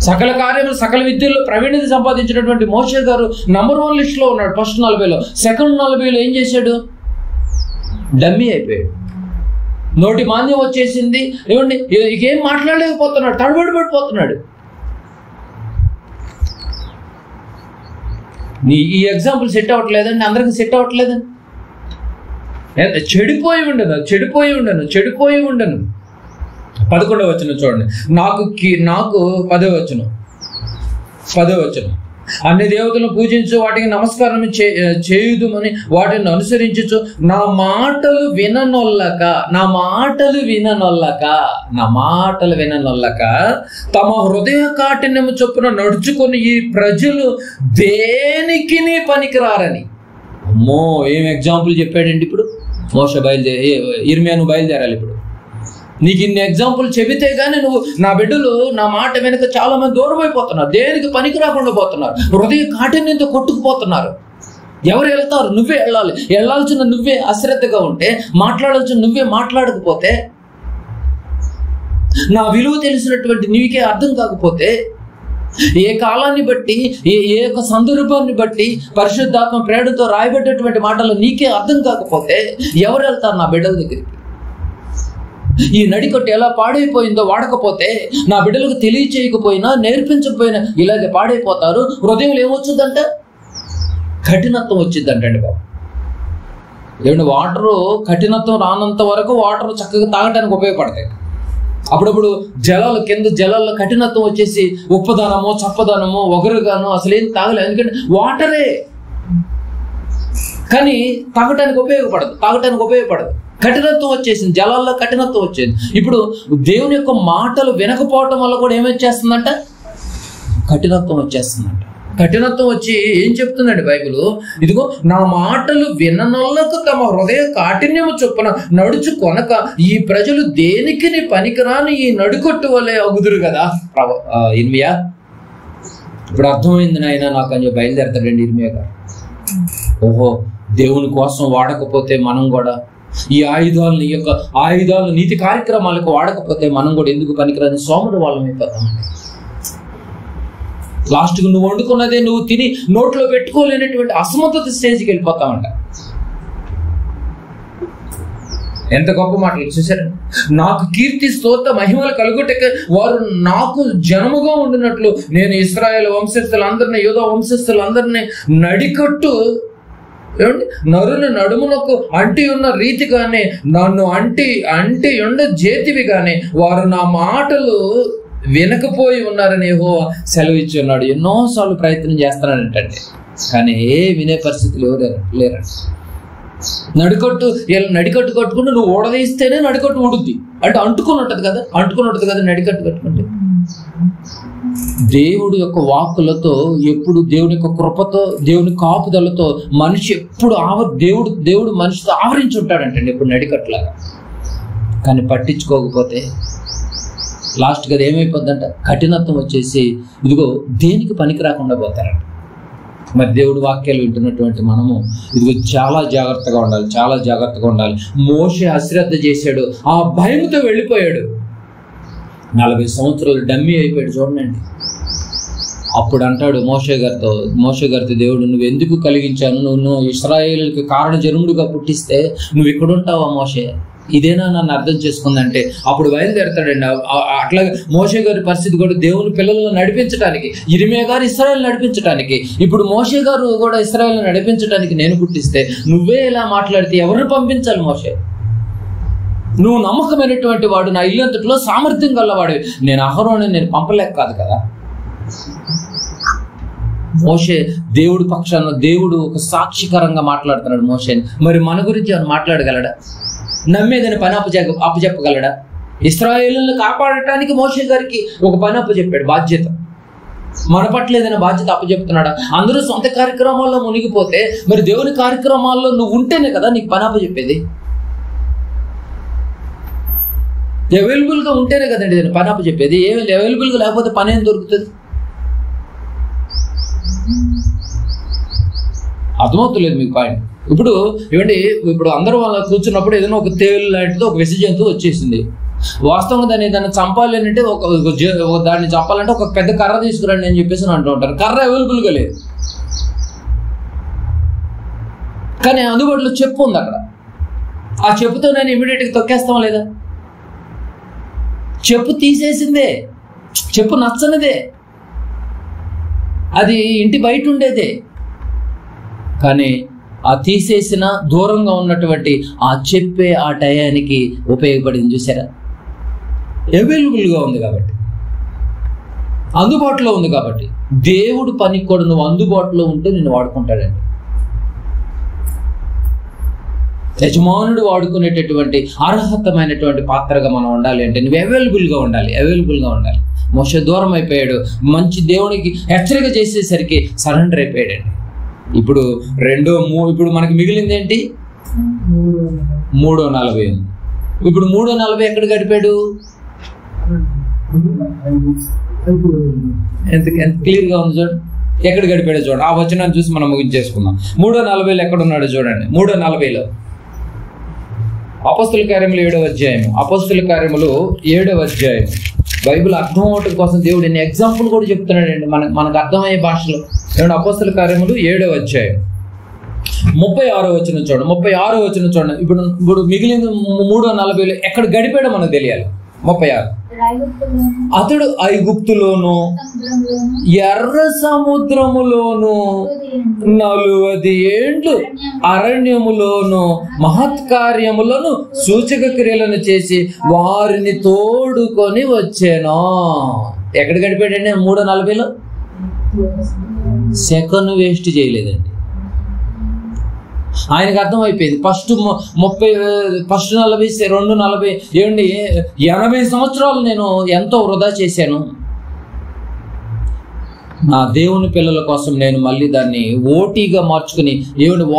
సకల కార్యములు సకల విద్యల్లో ప్రవీణత సంపాదించినటువంటి మోషే గారు నంబర్ 1 లిస్ట్లో ఉన్నాడు. ఫస్ట్ 40లో. సెకండ్ 40లో ఏం చేశాడు? డమ్మీ అయిపోయాడు. నోటి మాంద్యం వచ్చేసింది. ఏమండి, ఏం మాట్లాడలేకపోతున్నాడు, తడబడి పడిపోతున్నాడు. ఈ ఎగ్జాంపుల్ సెట్ అవ్వట్లేదండి, అందరికి సెట్ అవ్వట్లేదండి. చెడిపోయి ఉండను 11వ వచనం చూడండి. నాకు 10వ వచనం. అన్ని దేవతలను పూజించు, వాటికి నమస్కారం చేయుదుమని వాటిని అనుసరించు, నా మాటలు విననొల్లక తమ హృదయ కాఠిన్యము చొప్పున నడుచుకొని ఈ ప్రజలు దేనికి పనికిరారని. అమ్మో, ఏం ఎగ్జాంపుల్ చెప్పాడండి. ఇప్పుడు మోషే ఇర్మియా నువ్వు బయలుదేరాలి. ఇప్పుడు నీకు ఇన్ని ఎగ్జాంపుల్ చెబితే గానీ నువ్వు, నా బిడ్డలు నా మాట వెనుక చాలా మంది దూరం అయిపోతున్నారు, దేనికి పనికి రాకుండా పోతున్నారు, హృదయ కాఠిన్యంతో కొట్టుకుపోతున్నారు. ఎవరు వెళ్తారు? నువ్వే వెళ్ళాలి. వెళ్ళాల్సిన నువ్వే అశ్రద్ధగా ఉంటే, మాట్లాడాల్సిన నువ్వే మాట్లాడకపోతే, నా విలువ తెలిసినటువంటి నీకే అర్థం కాకపోతే, ఏ కాలాన్ని బట్టి ఏ ఒక సందర్భాన్ని బట్టి పరిశుద్ధాత్మ ప్రేరణతో రాయబడ్డటువంటి మాటలు నీకే అర్థం కాకపోతే ఎవరు వెళ్తారు నా బిడ్డల దగ్గరికి? ఈ నడికట్టు ఎలా పాడైపోయిందో వాడకపోతే, నా బిడ్డలకు తెలియచేయకపోయినా నేర్పించకపోయినా ఇలాగే పాడైపోతారు. హృదయంలో ఏమొచ్చుద్దంట? కఠినత్వం వచ్చిందంటండి బాబు. ఏమంటే వాటరు కఠినత్వం రానంత వరకు వాటర్ చక్కగా తాగటానికి ఉపయోగపడతాయి. అప్పుడప్పుడు జలాల్లో కఠినత్వం వచ్చేసి ఉప్పదనమో చప్పదనమో ఒగరుగానో అసలేం తాగలేదు. ఎందుకంటే వాటరే, కానీ తాగటానికి ఉపయోగపడదు. కఠినత్వం వచ్చేసింది, జలాల్లో కఠినత్వం వచ్చేది. ఇప్పుడు దేవుని యొక్క మాటలు వినకపోవటం వల్ల కూడా ఏమొచ్చేస్తుందంట? కఠినత్వం వచ్చేస్తుందంట. కఠినత్వం వచ్చి ఏం చెప్తుందండి బైబిల్? ఇదిగో, నా మాటలు విననొల్లకు తమ హృదయ కాఠిన్యము చొప్పున నడుచు కొనక ఈ ప్రజలు దేనికి పనికిరాని ఈ నడుకొట్టు వల్లే అగుదురు కదా. ఇర్మియా, ఇప్పుడు అర్థమైంది నాయన నాకు అని బయలుదేరతాడండి ఇర్మియా గారు. ఓహో, దేవుని కోసం వాడకపోతే మనం కూడా ఈ ఆయుధాలు నీతి కార్యక్రమాలకు వాడకపోతే మనం కూడా ఎందుకు పనికిరాని సోమరు వాళ్ళం అయిపోతామండి. లాస్ట్కు నువ్వు వండుకున్నదే నువ్వు తిని నోట్లో పెట్టుకోలేనటువంటి అసమర్థత స్టేజ్కి వెళ్ళిపోతామంట. ఎంత గొప్ప మాటలు చూసారు. నాకు కీర్తి స్తోత్ర మహిమలు కలుగుటక వారు నాకు జనముగా ఉండినట్లు నేను ఇశ్రాయేలు వంశస్థులందరినీ, యూదా వంశస్థులందరినీ నడికట్టు, ఏమండి, నరుని నడుమునకు అంటి ఉన్న రీతిగానే నన్ను అంటి ఉండ చేతివి కానీ వారు నా మాటలు వినకపోయి ఉన్నారని యెహోవా సెలవిచ్చి ఉన్నాడు. ఎన్నోసార్లు ప్రయత్నం చేస్తున్నాడంటే, కానీ వినే పరిస్థితులు ఎవరు లేరండి. నడికట్టు కట్టుకుంటే నువ్వు ఊడదీస్తేనే నడికట్టు ఉడుద్ది. అంటే అంటుకుని ఉంటుంది కదా నడికట్టు కట్టుకుంటే. దేవుడి యొక్క వాక్కులతో, ఎప్పుడు దేవుని యొక్క కృపతో, దేవుని కాపుదలతో మనిషి ఎప్పుడు దేవుడు మనిషితో ఆవరించి ఉంటాడంటండి, ఎప్పుడు నడికట్లాగా. కానీ పట్టించుకోకపోతే లాస్ట్గా అది ఏమైపోద్దంట? కఠినత్వం వచ్చేసి ఇదిగో దేనికి పనికి రాకుండా పోతారంట. మరి దేవుడి వాక్యాలు వింటున్నటువంటి మనము ఇదిగో చాలా జాగ్రత్తగా ఉండాలి. మోషే అశ్రద్ధ చేశాడు, ఆ భయంతో వెళ్ళిపోయాడు. 40 సంవత్సరాలు డమ్మీ అయిపోయాడు. చూడండి, అప్పుడు అంటాడు మోషే గారితో దేవుడు, నువ్వు ఎందుకు కలిగించాను? నువ్వు ఇశ్రాయేలుకి కారణ జన్ముడిగా పుట్టిస్తే నువ్వు ఇక్కడ ఉంటావా మోషే? ఇదేనా నన్ను అర్థం చేసుకుందంటే అప్పుడు బయలుదేరతాడండి. అట్లాగే మోషే గారి పరిస్థితి కూడా దేవుని పిల్లలను నడిపించడానికి, ఇర్మియా గారు ఇశ్రాయేలు నడిపించడానికి, ఇప్పుడు మోషే గారు కూడా ఇశ్రాయేలు నడిపించడానికి నేను పుట్టిస్తే నువ్వే ఇలా మాట్లాడితే ఎవరిని పంపించాలి మోషే? నువ్వు నమ్మకమైనటువంటి వాడు, నా ఇల్లు అంతట్లో సామర్థ్యం గలవాడు, నేను అహరోని నేను పంపలేక కాదు కదా. మోషే దేవుడి పక్షాన దేవుడు ఒక సాక్షికరంగా మాట్లాడుతున్నాడు మోషేని. మరి మన గురించి ఆయన మాట్లాడగలడా? నమ్మేదని పని అప్పచెప్పగలడా? ఇశ్రాయేలుని కాపాడటానికి మోషే గారికి ఒక పని అప్పచెప్పాడు, బాధ్యత. మన పట్ల ఏదైనా బాధ్యత అప్పచెప్తున్నాడా? అందరూ సొంత కార్యక్రమాల్లో మునిగిపోతే మరి దేవుని కార్యక్రమాల్లో నువ్వు ఉంటేనే కదా నీకు పని అప్పచెప్పేది. అవైలబుల్గా ఉంటేనే కదండి నేను పని అప్పచెప్పేది. ఏమి అవైలబుల్గా లేకపోతే పని ఏం దొరుకుతుంది? అర్థమవుతలేదు మీకు పాయింట్. ఇప్పుడు ఇప్పుడు అందరూ వాళ్ళ కూర్చున్నప్పుడు ఏదైనా ఒక తేలు లాంటిది ఒక విష జంతువు వచ్చేసింది. వాస్తవంగా దాన్ని చంపాలి అంటే దాన్ని చంపాలంటే ఒక పెద్ద కర్ర తీసుకురండి అని చెప్పేసి అంటూ ఉంటారు. కర్ర అవైలబుల్గా లేదు, కానీ అందుబాటులో చెప్పు ఉంది అక్కడ. ఆ చెప్పుతో నేను ఇమీడియట్గా తొక్కేస్తాం లేదా? చెప్పు తీసేసిందే, చెప్పు నచ్చనిదే, అది ఇంటి బయట ఉండేదే, కానీ ఆ తీసేసిన దూరంగా ఉన్నటువంటి ఆ చెప్పే ఆ టయానికి ఉపయోగపడింది. చూసారా? అవైలబుల్గా ఉంది కాబట్టి, అందుబాటులో ఉంది కాబట్టి. దేవుడు పనికి కూడా నువ్వు అందుబాటులో ఉంటే నిన్ను వాడుకుంటాడండి. యజమానుడు వాడుకునేటటువంటి అర్హతమైనటువంటి పాత్రగా మనం ఉండాలి అంటే నువ్వు అవైలబుల్గా ఉండాలి. మోషే దూరం అయిపోయాడు, మంచి దేవునికి హెచ్చరిక చేసేసరికి సరెండర్ అయిపోయాడండి. ఇప్పుడు ఇప్పుడు మనకి మిగిలింది ఏంటి? 3:40. ఇప్పుడు 3:40 ఎక్కడ గడిపాడు? ఎంత క్లియర్గా ఉంది చూడండి, ఎక్కడ గడిపాడో చూడండి. ఆ వచనాన్ని చూసి మనం ముగించేసుకుందాం. 3:40 ఎక్కడ ఉన్నాడో చూడండి. 3:40 అపోస్తల కార్యములు 7వ అధ్యాయం. అపోస్తల కార్యములు 7వ అధ్యాయం. బైబిల్ అర్థం అవటం కోసం దేవుడు ఎన్ని ఎగ్జాంపుల్ కూడా చెప్తున్నాడండి మనకు అర్థమయ్యే భాషలో. అపోస్తల కార్యములు 7వ అధ్యాయం 36వ వచనం చూడండి. 36వ వచనం చూడండి. ఇప్పుడు మిగిలిన 3:40 ఎక్కడ గడిపాడో మనకు తెలియాలి. 36 అతడు ఐగుప్తులోను ఎర్ర సముద్రములోను 40 ఏండ్లు అరణ్యములోను మహత్కార్యములను సూచక క్రియలను చేసి వారిని తోడుకొని వచ్చాను. ఎక్కడ గడిపాడండి? 3:40 సెకండ్ వేస్ట్ చేయలేదండి. ఆయనకు అర్థమైపోయింది. ఫస్ట్ 40, 2:40 80 సంవత్సరాలు నేను ఎంతో వృధా చేశాను. నా దేవుని పిల్లల కోసం నేను మళ్ళీ దాన్ని ఓటీగా మార్చుకుని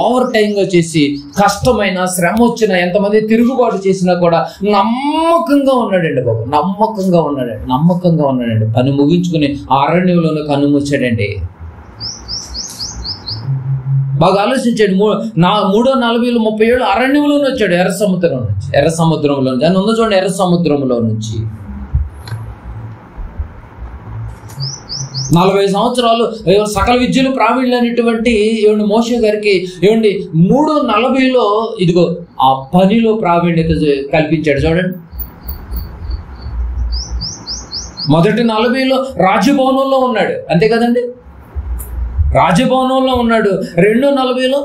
ఓవర్ టైంగా చేసి కష్టమైన శ్రమ వచ్చినా ఎంతమంది తిరుగుబాటు చేసినా కూడా నమ్మకంగా ఉన్నాడండి బాబు, నమ్మకంగా ఉన్నాడండి. పని ముగించుకుని అరణ్యంలోనే కన్నుమూర్చాడండి. బాగా ఆలోచించాడు. 3:40 30 ఏళ్ళు అరణ్యంలోనే వచ్చాడు. ఎర్ర సముద్రంలో నుంచి అని ఉందో చూడండి. ఎర్ర సముద్రంలో నుంచి 40 సంవత్సరాలు సకల విద్యలు ప్రావీణ్యమైనటువంటి మోషే గారికి 3:40 ఇదిగో ఆ పనిలో ప్రావీణ్యత కల్పించాడు. చూడండి, మొదటి 40 రాజభవనంలో ఉన్నాడు, అంతే కదండి, రాజభవనంలో ఉన్నాడు. 2:40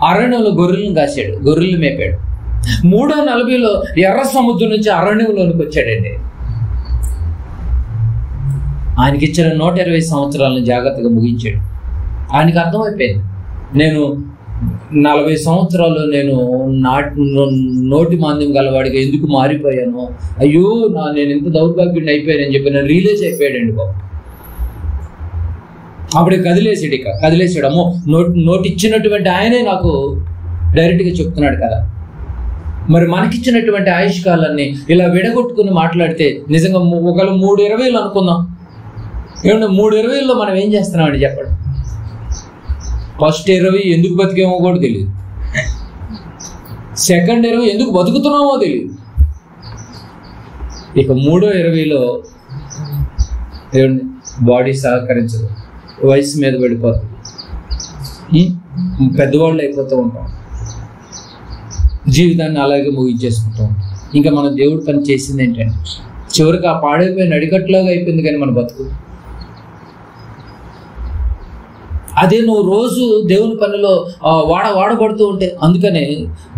అరణ్యంలో గొర్రెలను కాశాడు, గొర్రెలు మేపాడు. 3:40 ఎర్ర సముద్రం నుంచి అరణ్యంలోనికి వచ్చాడండి. ఆయనకి ఇచ్చిన 120 సంవత్సరాలను జాగ్రత్తగా ముగించాడు. ఆయనకి అర్థమైపోయింది, నేను 40 సంవత్సరాలు నేను నోటి మాంద్యం గలవాడిగా ఎందుకు మారిపోయాను, అయ్యో నేను ఎంత దౌర్భాగ్యుడిని అయిపోయానని చెప్పి నేను రియలైజ్ అయిపోయాడండి బాబు. అప్పుడే కదిలేసాడు. అమ్మో, నోటి ఇచ్చినటువంటి ఆయనే నాకు డైరెక్ట్గా చెప్తున్నాడు కదా. మరి మనకిచ్చినటువంటి ఆయుష్కాలాన్ని ఇలా విడగొట్టుకుని మాట్లాడితే నిజంగా ఒకవేళ 3:20 అనుకుందాం. 3:20 మనం ఏం చేస్తున్నామండి చెప్పండి? ఫస్ట్ 20 ఎందుకు బతికేమో కూడా తెలియదు, సెకండ్ 20 ఎందుకు బతుకుతున్నామో తెలియదు. ఇక 3:20 బాడీ సహకరించదు, వయసు మీద పడిపోతుంది, పెద్దవాళ్ళు అయిపోతూ ఉంటాం, జీవితాన్ని అలాగే ముగించేసుకుంటూ ఉంటాం. ఇంకా మనం దేవుడి పని చేసింది ఏంటంటే చివరికి ఆ పాడైపోయిన అడిగట్లాగా అయిపోయింది కానీ మన బతుకు. అదే నువ్వు రోజు దేవుని పనిలో వాడబడుతూ ఉంటే. అందుకనే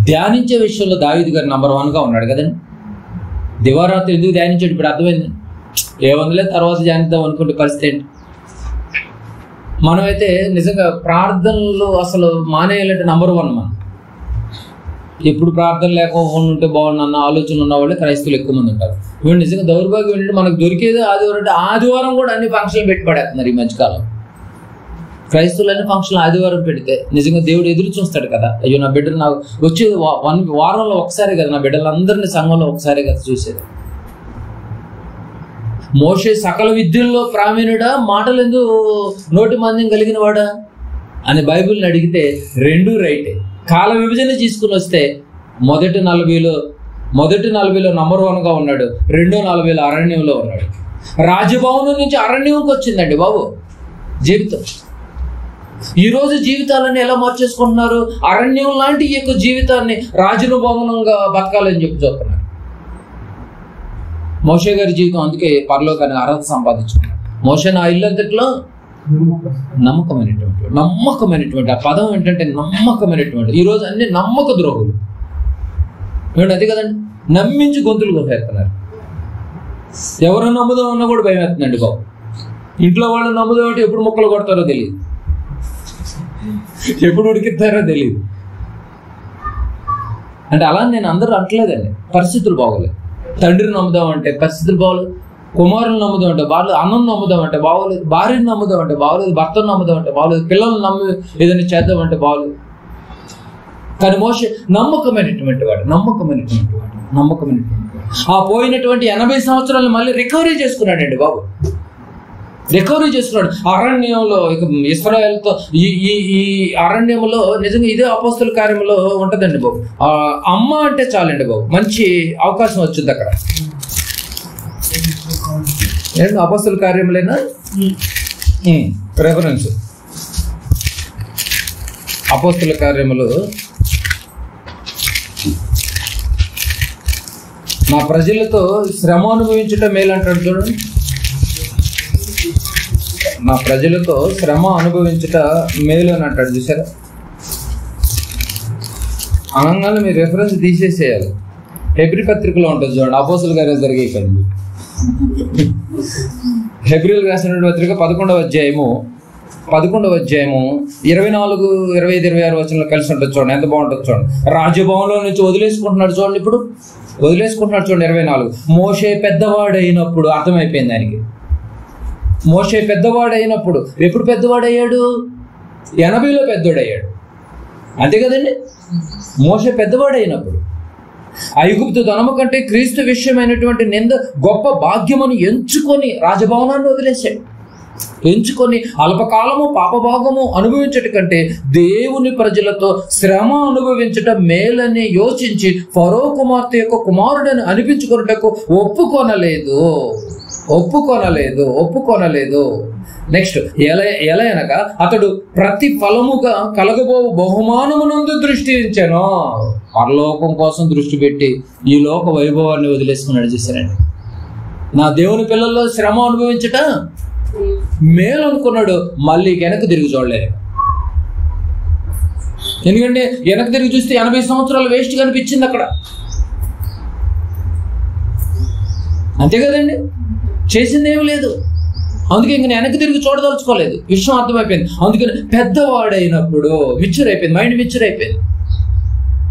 ధ్యానించే విషయంలో దావీదు గారు నంబర్ 1గా ఉన్నాడు కదండి. దివారాత్రి ఎందుకు ధ్యానించాడు ఇప్పుడు అర్థమైంది. ఏముందిలే తర్వాత ధ్యానిద్దాం అనుకుంటే పరిస్థితి ఏంటి? మనమైతే నిజంగా ప్రార్థనలు అసలు మానేయాలంటే నంబర్ 1 మనం. ఎప్పుడు ప్రార్థన లేకపోకుండా ఉంటే బాగుండన్న ఆలోచన ఉన్న వాళ్ళే క్రైస్తవులు ఎక్కువ మంది ఉంటారు. వీళ్ళు నిజంగా దౌర్భాగ్యం ఏంటంటే మనకు దొరికేది ఆదివారం అంటే ఆదివారం కూడా అన్ని ఫంక్షన్లు పెట్టి పడేస్తున్నారు ఈ మధ్యకాలం. క్రైస్తవులు అన్ని ఫంక్షన్లు ఆదివారం పెడితే నిజంగా దేవుడు ఎదురు చూస్తాడు కదా. అయ్యో నా బిడ్డలు నాకు వచ్చేది వారంలో ఒకసారి కదా, నా బిడ్డలందరినీ సంఘంలో ఒకసారి కదా చూసేది. మోషే సకల విద్యల్లో ప్రావీణుడా, మాటలు ఎందుకు నోటి మాంద్యం కలిగిన వాడా? అని బైబిల్ని అడిగితే రెండూ రైటే. కాల విభజన తీసుకుని వస్తే మొదటి 40లో నంబర్ 1గా ఉన్నాడు, రెండో 40లో అరణ్యంలో ఉన్నాడు. రాజభవనం నుంచి అరణ్యంకి వచ్చిందండి బాబు జీవితం. ఈరోజు జీవితాలన్నీ ఎలా మార్చేసుకుంటున్నారు? అరణ్యం లాంటి ఈ యొక్క జీవితాన్ని రాజభవనంగా బతకాలని చెప్పి చెప్తున్నారు. మోషే గారి జీవితం అందుకే పరలోకానికి అర్హత సంపాదించుకున్నాడు. మోషే నా ఇల్లంతట్లో నమ్మకమైనటువంటి ఆ పదం ఏంటంటే నమ్మకమైనటువంటి. ఈరోజు అన్ని నమ్మక ద్రోహులు ఏమంటే అది కదండి, నమ్మించి గొంతులు కోసేస్తున్నారు. ఎవరు నమ్ముదాం ఉన్నా కూడా భయం వేస్తుందండి బాబు. ఇంట్లో వాళ్ళు నమ్ముదాం అంటే ఎప్పుడు మొక్కలు కొడతారో తెలియదు, ఎప్పుడు ఉడికిస్తారో తెలియదు. అంటే అలా నేను అందరూ అంటలేదండి, పరిస్థితులు బాగోలేదు. తండ్రిని నమ్ముదాం అంటే పరిస్థితులు బాగోలేదు, కుమారుని నమ్ముదాం అంటే బాగలేదు, అన్నం నమ్ముదాం అంటే బాగోలేదు, భార్యను నమ్ముదాం అంటే బాగోలేదు, భర్తను నమ్ముదాం అంటే బాగోలేదు, పిల్లల్ని నమ్మి ఏదైనా చేద్దాం అంటే బాగోలేదు. కానీ మోషే నమ్మకమైనటువంటి వాడు. ఆ పోయినటువంటి 80 సంవత్సరాలు మళ్ళీ రికవరీ చేసుకున్నాడండి బాబు. అరణ్యంలో ఇక ఇశ్రాయేలుతో ఈ అరణ్యంలో నిజంగా ఇదే అపోస్తల కార్యంలో ఉంటదండి బాబు. అమ్మ అంటే చాలండి బాబు, మంచి అవకాశం వచ్చింది అక్కడ. ఏంటి అపోస్తల కార్యములైనా రెఫరెన్స్ అపోస్తల కార్యములు. నా ప్రజలతో శ్రమ అనుభవించటం మేలు అంటాడు చూడండి. నా ప్రజలతో శ్రమ అనుభవించుట మేలు అని అంటాడు చూసారా. అనగానే మీరు రెఫరెన్స్ తీసేసేయాలి. హెబ్రీ పత్రికలో ఉంటుంది చూడండి, అపోస్తల కార్యాలు జరిగే కండి. హెబ్రీలు రాసిన పత్రిక 11వ అధ్యాయము 24, 25, 26 వచనంలో కలిసి ఉంటుంది చూడండి. ఎంత బాగుంటుంది చూడండి. రాజభవనంలో నుంచి వదిలేసుకుంటున్నాడు చూడండి. ఇప్పుడు వదిలేసుకుంటున్నాడు చూడండి. 24 మోషే పెద్దవాడైనప్పుడు అర్థమైపోయింది ఆయనకి. మోషే పెద్దవాడైనప్పుడు ఎప్పుడు పెద్దవాడయ్యాడు? 80లో పెద్దవాడయ్యాడు. అంతే కదండి. మోషే పెద్దవాడైనప్పుడు ఐగుప్తు ధనము కంటే క్రీస్తు విషయమైనటువంటి నింద గొప్ప భాగ్యమని ఎంచుకొని రాజభవనాన్ని వదిలేశాడు. ఎంచుకొని అల్పకాలము పాపభాగము అనుభవించట కంటే దేవుని ప్రజలతో శ్రమ అనుభవించట మేలని యోచించి ఫరో కుమార్తె యొక్క కుమారుడని అనిపించుకున్నటకు ఒప్పుకొనలేదు. నెక్స్ట్ ఎలా అనగా అతడు ప్రతి ఫలముగా కలగబో బహుమానమునందు దృష్టి ఉంచాను. పరలోకం కోసం దృష్టి పెట్టి ఈ లోక వైభవాన్ని వదిలేసుకున్నాడు. చూసారండి, నా దేవుని పిల్లల్లో శ్రమ అనుభవించట మేలు అనుకున్నాడు. మళ్ళీ వెనక్కి తిరిగి చూడలేదు. ఎందుకంటే వెనక్కి తిరిగి చూస్తే 80 సంవత్సరాలు వేస్ట్ కనిపించింది అక్కడ. అంతే కదండి, చేసింది ఏమి లేదు. అందుకే ఇంక నేను వెనక్కి తిరిగి చూడదలుచుకోలేదు. విషయం అర్థమైపోయింది. అందుకని పెద్దవాడైనప్పుడు మిచ్యూర్ అయిపోయింది, మైండ్ మిచ్యూర్ అయిపోయింది.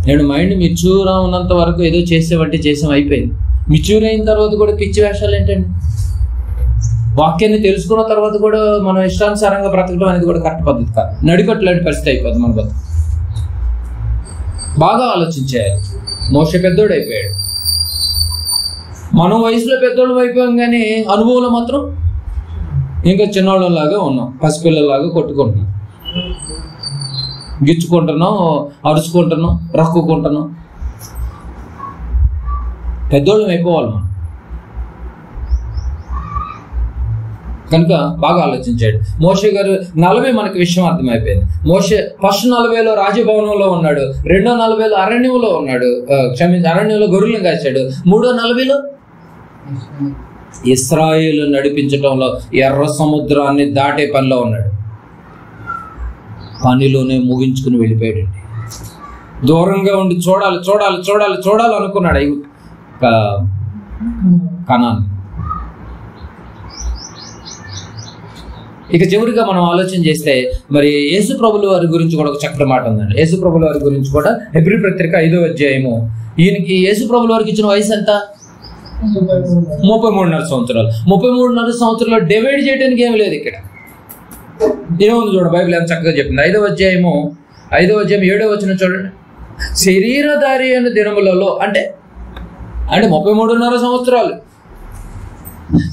నేను మైండ్ మిచ్యూర్ ఉన్నంత వరకు ఏదో చేసేవంటే చేసాం అయిపోయింది. మిచ్యూర్ అయిన తర్వాత కూడా పిచ్చి వేషాలు ఏంటండి? వాక్యాన్ని తెలుసుకున్న తర్వాత కూడా మనం ఇష్టానుసారంగా బ్రతకడం అనేది కూడా కరెక్ట్ పద్ధతి కాదు. నడికట్లాంటి పరిస్థితి అయిపోద్ది మన బతుకు. బాగా ఆలోచించారు. మోషే పెద్దోడు అయిపోయాడు. మనం వయసులో పెద్దోళ్ళు అయిపోయాం, కానీ అనుభవంలో మాత్రం ఇంకా చిన్నవాళ్ళలాగా ఉన్నాం. పసిపిల్లలాగా కొట్టుకుంటున్నాం, గిచ్చుకుంటున్నాం, అరుచుకుంటున్నాం, రక్కుకుంటున్నాం. పెద్దోళ్ళం అయిపోవాలి మనం. కనుక బాగా ఆలోచించాడు. మోషే గారు 40 మనకి విషయం అర్థమైపోయింది. మోషే ఫస్ట్ 40లో రాజభవనంలో ఉన్నాడు, రెండో 40లో అరణ్యంలో ఉన్నాడు. అరణ్యంలో గొర్రెలను కాచాడు. మూడో 40లో ఇశ్రాయేలు నడిపించడంలో ఎర్ర సముద్రాన్ని దాటే పనిలో ఉన్నాడు. పనిలోనే ముగించుకుని వెళ్ళిపోయాడండి. దూరంగా ఉండి చూడాలి అనుకున్నాడు కనాన్. ఇక చివరిగా మనం ఆలోచన చేస్తే మరి యేసు ప్రభుల వారి గురించి కూడా ఒక చక్కటి మాట ఉందండి. యేసు ప్రభుల వారి గురించి కూడా హెబ్రీ పత్రిక 5వ అధ్యాయము. ఈయనకి యేసు ప్రభుల వారికి ఇచ్చిన వయసు ఎంత? 33.5 సంవత్సరాలు. 33.5 సంవత్సరాలు డివైడ్ చేయడానికి ఏమి లేదు ఇక్కడ. ఏముంది చూడండి, బైబిల్ ఎంత చక్కగా చెప్పింది. 5వ అధ్యాయం 7వ వచనం చూడండి. శరీరధారి అయిన దినములలో అంటే 33.5 సంవత్సరాలు.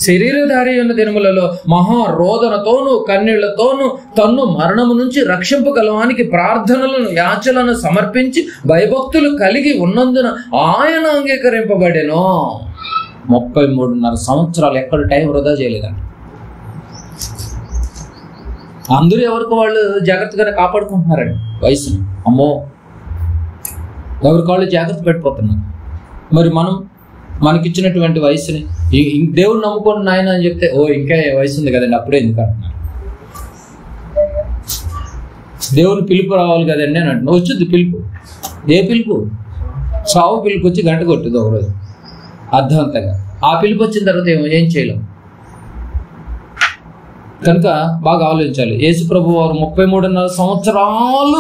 శరీరధారి ఉన్న దినములలో మహారోదనతోనూ కన్నీళ్లతోనూ తన్ను మరణము నుంచి రక్షింపగలవానికి ప్రార్థనలను యాచలను సమర్పించి భయభక్తులు కలిగి ఉన్నందున ఆయన అంగీకరింపబడెను. 33.5 సంవత్సరాలు ఎక్కడ టైం వృధా చేయలేదండి. అందరూ ఎవరికి వాళ్ళు జాగ్రత్తగానే కాపాడుకుంటున్నారండి వయసుని. అమ్మో, ఎవరికి వాళ్ళు జాగ్రత్త పెట్టిపోతున్నారు. మరి మనకిచ్చినటువంటి వయసుని దేవుడు నమ్ముకోండి నాయన అని చెప్తే, ఓ ఇంకా వయసు ఉంది కదండి అప్పుడే ఎందుకు అంటున్నారు. దేవుని పిలుపు రావాలి కదండి అని అంటున్నా. వచ్చింది పిలుపు. ఏ పిలుపు? చావు పిలుపు వచ్చి గంట కొట్టుది ఒకరోజు అర్థవంతంగా. ఆ పిలుపు వచ్చిన తర్వాత ఏం చేయలేం. కనుక బాగా ఆలోచించాలి. యేసు ప్రభు వారు 33.5 సంవత్సరాలు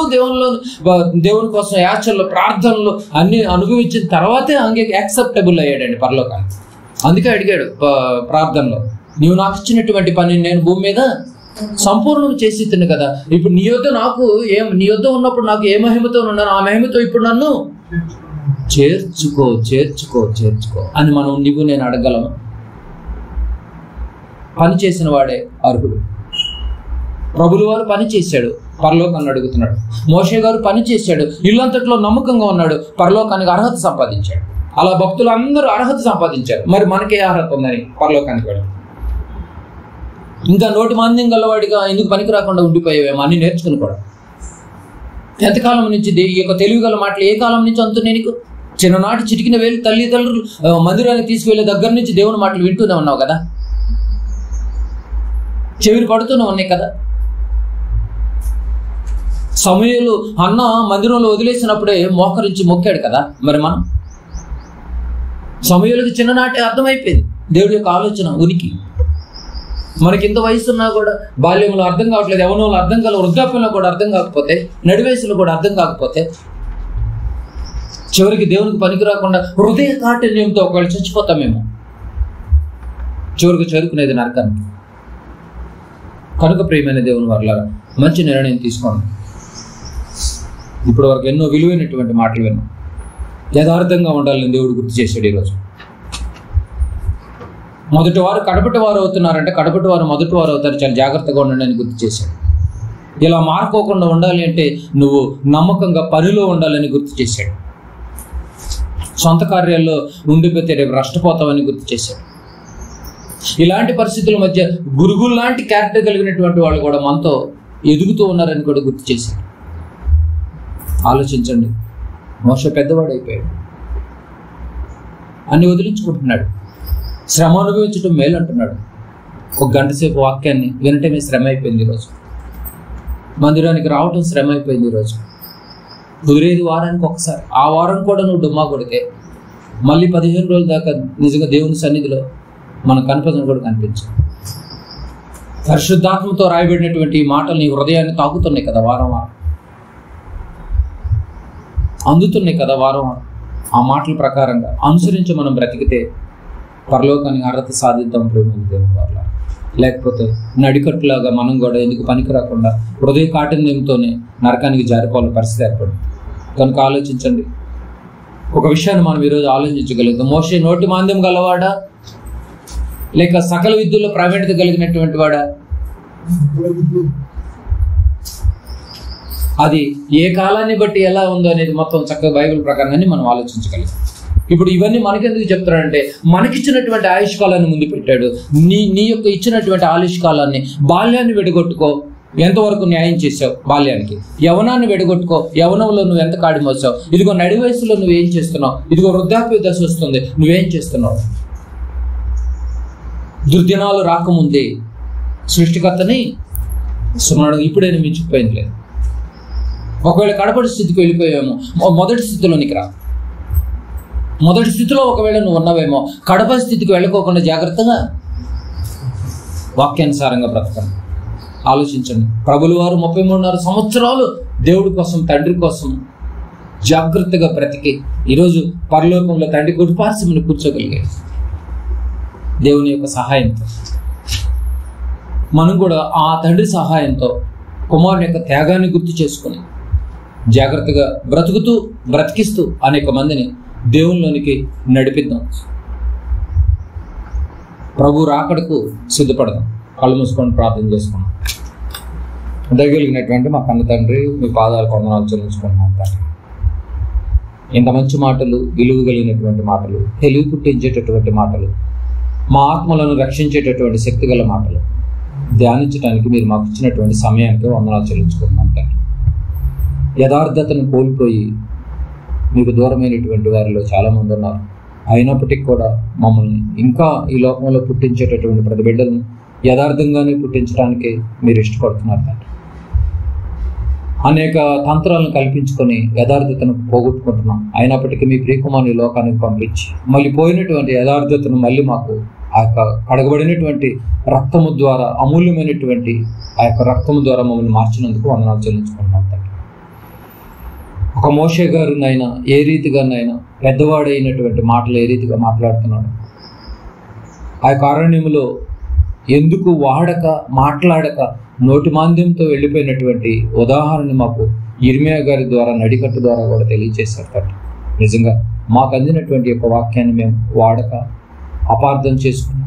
దేవుని కోసం యాచనలు ప్రార్థనలు అన్ని అనుభవించిన తర్వాతే యాక్సెప్టబుల్ అయ్యాడండి పరలోకానికి. అందుకే అడిగాడు ప్రార్థనలో, నీవు నాకు ఇచ్చినటువంటి పని నేను భూమి మీద సంపూర్ణం చేసి తిను కదా. ఇప్పుడు నీ యొద్ద ఉన్నప్పుడు నాకు ఏ మహిమతో ఉన్నాను, ఆ మహిమతో ఇప్పుడు నన్ను చేర్చుకో అని నువ్వు నేను అడగలము. పని చేసిన వాడే అర్హుడు. ప్రభుల వారు పని చేశాడు, పరలోకాన్ని అడుగుతున్నాడు. మోషే గారు పని చేశాడు, ఇల్లంతట్లో నమ్మకంగా ఉన్నాడు, పరలోకానికి అర్హత సంపాదించాడు. అలా భక్తులు అందరూ అర్హత సంపాదించారు. మరి మనకే అర్హత ఉందని పరలోకానికి వెళ్ళి ఇంకా నోటి మాంద్యం గలవాడిగా ఎందుకు పనికి రాకుండా ఉండిపోయేవేమో అన్ని నేర్చుకుని కూడా. ఎంతకాలం నుంచి ఈ యొక్క తెలివి గల మాటలు ఏ కాలం నుంచి అంతున్నా నీకు? చిన్ననాటి చిటికిన వేలు తల్లిదండ్రులు మందిరానికి తీసుకువెళ్ళే దగ్గర నుంచి దేవుని మాటలు వింటూనే ఉన్నావు కదా, చెవిని పడుతూనే ఉన్నాయి కదా. సమూయేలు అన్న మందిరంలో వదిలేసినప్పుడే మోకరించి మొక్కాడు కదా. మరి మనం సమూయేలుకి చిన్ననాటి అర్థమైపోయింది దేవుడి యొక్క ఆలోచన ఉనికి. మనకి ఇంత వయసున్నా కూడా బాల్యంలో అర్థం కావట్లేదు, యవ్వనంలో అర్థం కాదు, వృద్ధాప్యంలో కూడా అర్థం కాకపోతే, నడివయసులో కూడా అర్థం కాకపోతే, చివరికి దేవునికి పనికి రాకుండా హృదయ కాఠిన్యంతో ఒకవేళ చచ్చిపోతామేమో. చివరికి చేరుకునేది నరకానికి. కనుక ప్రియమైన దేవుని వారలారా, మంచి నిర్ణయం తీసుకోండి. ఇప్పటి వరకు ఎన్నో విలువైనటువంటి మాటలు విన్నాం. యథార్థంగా ఉండాలని దేవుడు గుర్తు చేశాడు. ఈరోజు మొదటి వారు కడపటి వారు అవుతున్నారంటే కడపటి వారు మొదటి వారు అవుతారు, చాలా జాగ్రత్తగా ఉండండి అని గుర్తు చేశాడు. ఇలా మారుకోకుండా ఉండాలి అంటే నువ్వు నమ్మకంగా పనిలో ఉండాలని గుర్తు చేశాడు. సొంత కార్యాల్లో ఉండిపోతే రేపు నష్టపోతామని గుర్తు చేశాడు. ఇలాంటి పరిస్థితుల మధ్య గురుగులు లాంటి క్యారెక్టర్ కలిగినటువంటి వాళ్ళు కూడా మనతో ఎదుగుతూ ఉన్నారని కూడా గుర్తు చేశాడు. ఆలోచించండి, మోషే పెద్దవాడు అయిపోయాడు, అన్ని వదిలించుకుంటున్నాడు. శ్రమ అనుభవించడం మేలు అంటున్నాడు. 1 గంట సేపు వాక్యాన్ని వినటమే శ్రమ అయిపోయింది ఈరోజు. మందిరానికి రావటం శ్రమ అయిపోయింది ఈరోజు. కుదిరేది వారానికి ఒకసారి, ఆ వారం కూడా నువ్వు డుమ్మా కొడితే మళ్ళీ 15 రోజుల దాకా నిజంగా దేవుని సన్నిధిలో మన కనిపించడం కూడా కనిపించదు. పరిశుద్ధాత్మతో రాయబడినటువంటి ఈ మాటలు నీ హృదయాన్ని తాకుతున్నాయి కదా, వారం వారం అందుతున్నాయి కదా, వారం వారం ఆ మాటల ప్రకారంగా అనుసరించి మనం బ్రతికితే పరలోకానికి అర్హత సాధిద్దాం ప్రేమ దేవుని వల్ల. లేకపోతే నడికట్టులాగా మనం కూడా ఎందుకు పనికి రాకుండా హృదయ కాఠిన్యంతోనే నరకానికి జారిపోవాల పరిస్థితి ఏర్పడింది. కనుక ఆలోచించండి. ఒక విషయాన్ని మనం ఈరోజు ఆలోచించగలుగుతాం. మోషే నోటి మాంద్యం గలవాడా లేక సకల విద్యలో ప్రావీణ్యత కలిగినటువంటి వాడా? అది ఏ కాలాన్ని బట్టి ఎలా ఉందో అనేది మొత్తం చక్కగా బైబిల్ ప్రకారంగానే మనం ఆలోచించగలుగుతాం. ఇప్పుడు ఇవన్నీ మనకెందుకు చెప్తాడంటే మనకిచ్చినటువంటి ఆయుష్కాలాన్ని ముందు పెట్టాడు. నీ యొక్క ఇచ్చినటువంటి ఆయుష్కాలాన్ని, బాల్యాన్ని విడగొట్టుకో, ఎంతవరకు న్యాయం చేసావు బాల్యానికి. యవనాన్ని విడగొట్టుకో, యవనంలో నువ్వు ఎంత కాడి మోసావు. ఇదిగో నడి వయసులో నువ్వేం చేస్తున్నావు. ఇదిగో వృద్ధాప్య దశ వస్తుంది, నువ్వేం చేస్తున్నావు. దుర్దినాలు రాకముందే సృష్టికర్తని సుమడు ఇప్పుడైనా మించిపోయింది లేదు. ఒకవేళ కడపటి స్థితికి వెళ్ళిపోయావేమో, మొదటి స్థితిలోనికి రా. మొదటి స్థితిలో ఒకవేళ నువ్వు ఉన్నావేమో, కడప స్థితికి వెళ్ళకోకుండా జాగ్రత్తగా వాక్యానుసారంగా బ్రతకండి. ఆలోచించండి. ప్రభుల వారు 33.5 సంవత్సరాలు దేవుడి కోసం, తండ్రి కోసం జాగ్రత్తగా బ్రతికి ఈరోజు పరలోకంలో తండ్రి కుడిపార్శ్వమున కూర్చోగలిగాడు దేవుని యొక్క సహాయంతో. మనం కూడా ఆ తండ్రి సహాయంతో కుమారుని యొక్క త్యాగాన్ని గుర్తు చేసుకుని జాగ్రత్తగా బ్రతుకుతూ బ్రతికిస్తూ అనేక మందిని దేవునిలోనికి నడిపిద్దాం. ప్రభు రాకడకు సిద్ధపడదాం. కళ్ళు మూసుకొని ప్రార్థన చేసుకున్నాం. దయగలిగినటువంటి మా కన్న తండ్రి, మీ పాదాలు కొందనాలు చెల్లించుకున్నాం తండ్రి. ఇంత మంచి మాటలు, విలువ కలిగినటువంటి మాటలు, తెలివి పుట్టించేటటువంటి మాటలు, మా ఆత్మలను రక్షించేటటువంటి శక్తి గల మాటలు ధ్యానించడానికి మీరు మాకు ఇచ్చినటువంటి సమయానికి వందనాలు చెల్లించుకుంటున్నాం తండ్రి. యథార్థతను కోల్పోయి మీకు దూరమైనటువంటి వారిలో చాలామంది ఉన్నారు. అయినప్పటికీ కూడా మమ్మల్ని ఇంకా ఈ లోకంలో పుట్టించేటటువంటి ప్రతి బిడ్డలను యథార్థంగానే పుట్టించడానికి మీరు ఇష్టపడుతున్నారు తండ్రి. అనేక తంత్రాలను కల్పించుకొని యథార్థతను పోగొట్టుకుంటున్నాం. అయినప్పటికీ మీ ప్రియకుమారుని లోకానికి పంపించి మళ్ళీ పోయినటువంటి యథార్థతను మళ్ళీ మాకు ఆ యొక్క కడగబడినటువంటి రక్తము ద్వారా, అమూల్యమైనటువంటి ఆ యొక్క రక్తము ద్వారా మమ్మల్ని మార్చినందుకు వందనాలు చెల్లించుకుంటున్నాం తండ్రి. ఒక మోషే గారినైనా ఏ రీతిగానైనా పెద్దవాడైనటువంటి మాటలు ఏ రీతిగా మాట్లాడుతున్నాడు, ఆ యొక్క అరణ్యములో ఎందుకు వాడక మాట్లాడక నోటి మాంద్యంతో వెళ్ళిపోయినటువంటి ఉదాహరణ మాకు ఇర్మియా గారి ద్వారా, నడికట్టు ద్వారా కూడా తెలియజేశారు తండ్రి. నిజంగా మాకు అందినటువంటి యొక్క వాక్యాన్ని మేము వాడక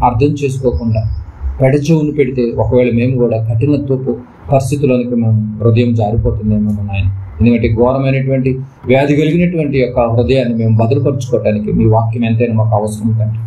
అర్థం చేసుకోకుండా పెడచెవును పెడితే ఒకవేళ మేము కూడా కఠినత్వపు పరిస్థితుల్లోనికి మేము హృదయం జారిపోతుందేమో నాయన. ఎందుకంటే ఘోరమైనటువంటి వ్యాధి కలిగినటువంటి యొక్క హృదయాన్ని మేము భద్రపరచుకోవడానికి మీ వాక్యం ఎంతైనా మాకు అవసరం తండ్రి.